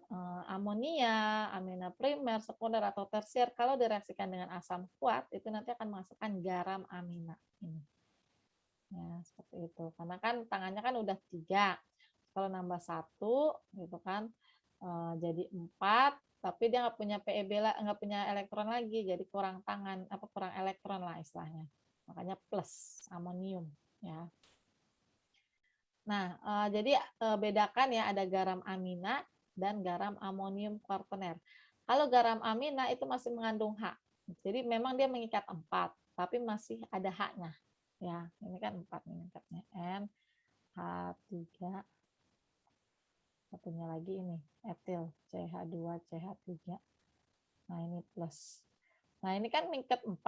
amonia, amina primer, sekunder atau tersier kalau direaksikan dengan asam kuat itu nanti akan menghasilkan garam amina ini. Ya, seperti itu. Karena kan tangannya kan udah 3. Kalau nambah 1 gitu kan jadi 4, tapi dia nggak punya PEB lah, nggak punya elektron lagi, jadi kurang tangan kurang elektron lah istilahnya. Makanya plus amonium ya. Nah, jadi bedakan ya ada garam amina dan garam amonium kuartener. Kalau garam amina itu masih mengandung H. Jadi memang dia mengikat 4, tapi masih ada H-nya. Ya, ini kan 4 mengikatnya. N, H3, satunya lagi ini etil, CH2, CH3. Nah, ini plus. Nah, ini kan mengikat 4,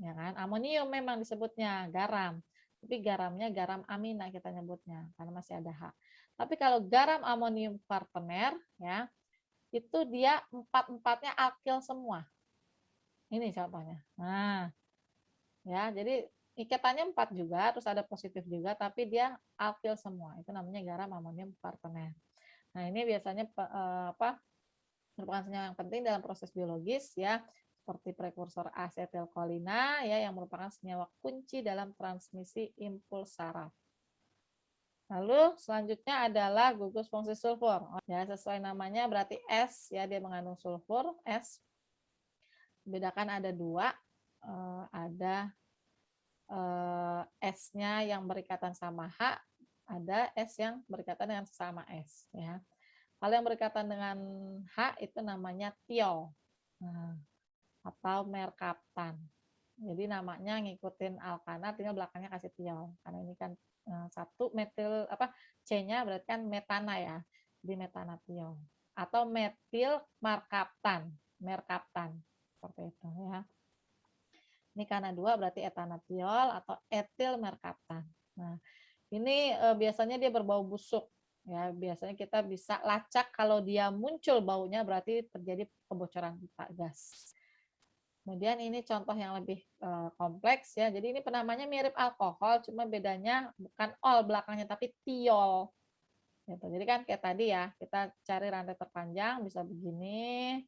ya kan? Amonium memang disebutnya garam. Tapi garamnya garam amina kita nyebutnya karena masih ada H. Tapi kalau garam amonium kuartener ya, itu dia 4-4-nya alkil semua. Ini contohnya. Nah, ya, jadi ikatannya 4 juga, terus ada positif juga, tapi dia alkil semua. Itu namanya garam amonium kuartener. Nah, ini biasanya merupakan senyawa yang penting dalam proses biologis ya, seperti prekursor asetilkolina ya yang merupakan senyawa kunci dalam transmisi impuls saraf. Lalu selanjutnya adalah gugus fungsi sulfur. Ya, sesuai namanya berarti S ya, dia mengandung sulfur S. Bedakan ada 2, ada S-nya yang berikatan sama H, ada S yang berikatan dengan sesama S ya. Kalau yang berkaitan dengan H itu namanya tiol atau merkaptan. Jadi namanya ngikutin alkana, tinggal belakangnya kasih tiol. Karena ini kan satu metil C-nya berarti kan metana ya. Jadi metanatiol atau metil merkaptan seperti itu ya. Ini karena 2 berarti etanatiol atau etil merkaptan. Nah, ini biasanya dia berbau busuk. Ya, biasanya kita bisa lacak kalau dia muncul baunya berarti terjadi kebocoran pipa gas. Kemudian ini contoh yang lebih kompleks ya. Jadi ini penamanya mirip alkohol, cuma bedanya bukan ol belakangnya tapi tiol. Gitu. Jadi kan kayak tadi ya, kita cari rantai terpanjang bisa begini,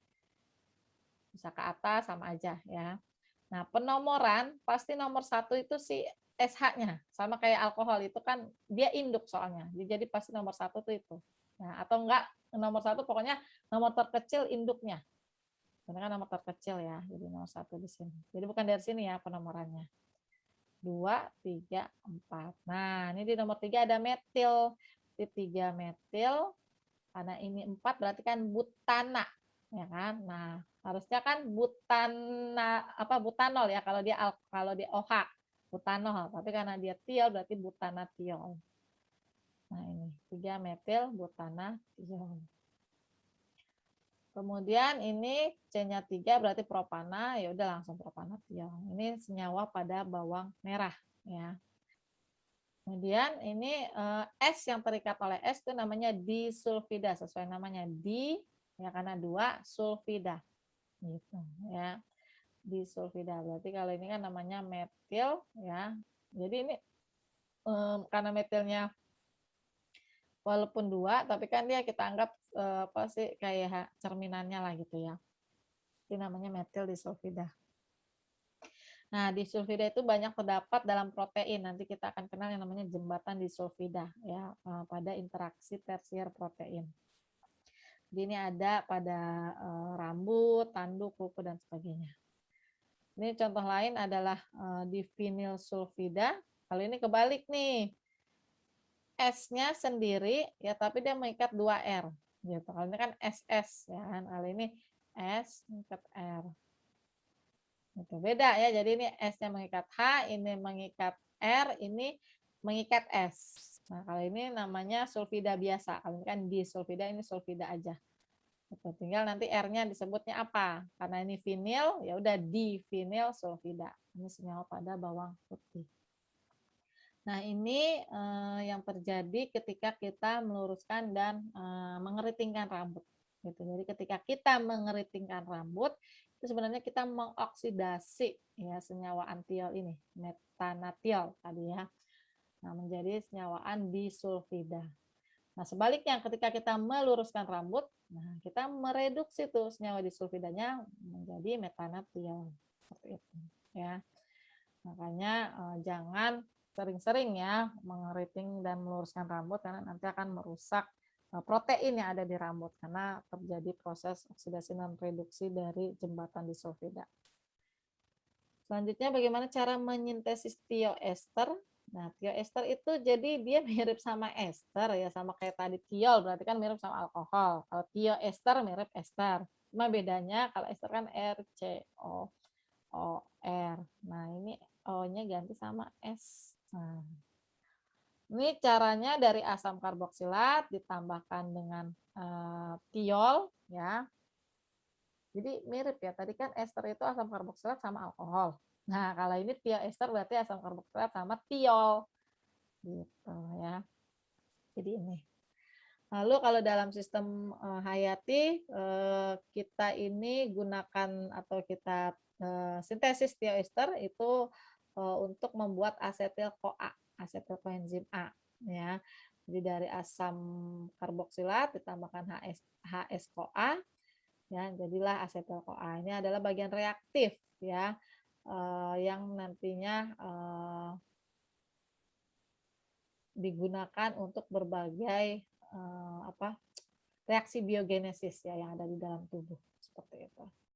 bisa ke atas sama aja ya. Nah, penomoran pasti nomor 1 itu si SH-nya. Sama kayak alkohol itu kan dia induk soalnya. Jadi pasti nomor 1 tuh itu. Nah, atau enggak nomor 1 pokoknya nomor terkecil induknya. Karena kan nomor terkecil ya. Jadi nomor 1 di sini. Jadi bukan dari sini ya penomorannya. 2, 3, 4. Nah, ini di nomor 3 ada metil. Di 3 metil. Karena ini 4 berarti kan butana. Ya kan? Nah, harusnya kan butanol ya kalau dia OH butanol, tapi karena dia tiol berarti butanatiol. Nah, ini 3 metil butanatiol. Kemudian ini C-nya 3 berarti propana, ya udah langsung propanatiol. Ini senyawa pada bawang merah ya. Kemudian ini S yang terikat oleh S itu namanya disulfida, sesuai namanya di ya karena 2 sulfida gitu ya. Disulfida. Berarti kalau ini kan namanya metil ya. Jadi ini karena metilnya walaupun 2 tapi kan dia kita anggap apa sih kayak cerminannya lah gitu ya. Ini namanya metil disulfida. Nah, disulfida itu banyak terdapat dalam protein. Nanti kita akan kenal yang namanya jembatan disulfida ya pada interaksi tersier protein. Jadi ini ada pada rambut, tanduk, kuku dan sebagainya. Ini contoh lain adalah divinyl sulfida. Kalau ini kebalik nih. S-nya sendiri ya tapi dia mengikat 2 R gitu. Kalau ini kan SS ya kan. Kalau ini S mengikat R. Itu beda ya. Jadi ini S-nya mengikat H, ini mengikat R, ini mengikat S. Nah, kalau ini namanya sulfida biasa. Kalau ini kan disulfida, ini sulfida aja. Gitu. Tinggal nanti R-nya disebutnya apa. Karena ini vinil, ya udah divinyl sulfida. Ini senyawa pada bawang putih. Nah, ini yang terjadi ketika kita meluruskan dan mengeritingkan rambut. Gitu. Jadi ketika kita mengeritingkan rambut, itu sebenarnya kita mengoksidasi ya senyawa antiol ini, metanatiol tadi ya. Nah, menjadi senyawaan disulfida. Nah, sebaliknya ketika kita meluruskan rambut, nah kita mereduksi tuh senyawa disulfidanya menjadi metanatiol. Seperti itu ya. Makanya jangan sering-sering ya mengeriting dan meluruskan rambut karena nanti akan merusak protein yang ada di rambut karena terjadi proses oksidasi dan reduksi dari jembatan disulfida. Selanjutnya bagaimana cara menyintesis tioester? Nah, tioester itu jadi dia mirip sama ester ya, sama kayak tadi tiol berarti kan mirip sama alkohol. Kalau tioester mirip ester. Cuma bedanya kalau ester kan RCOOR. Nah, ini O-nya ganti sama S. Nah, ini caranya dari asam karboksilat ditambahkan dengan tiol ya. Jadi mirip ya. Tadi kan ester itu asam karboksilat sama alkohol. Nah, kalau ini tioester berarti asam karboksilat sama tiol. Gitu ya. Jadi ini. Lalu kalau dalam sistem hayati kita ini gunakan atau kita sintesis tioester itu untuk membuat asetil-CoA, asetil koenzim A ya. Jadi dari asam karboksilat ditambahkan HS-CoA ya, jadilah asetil-CoA. Ini adalah bagian reaktif ya yang nantinya digunakan untuk berbagai reaksi biogenesis ya yang ada di dalam tubuh seperti itu.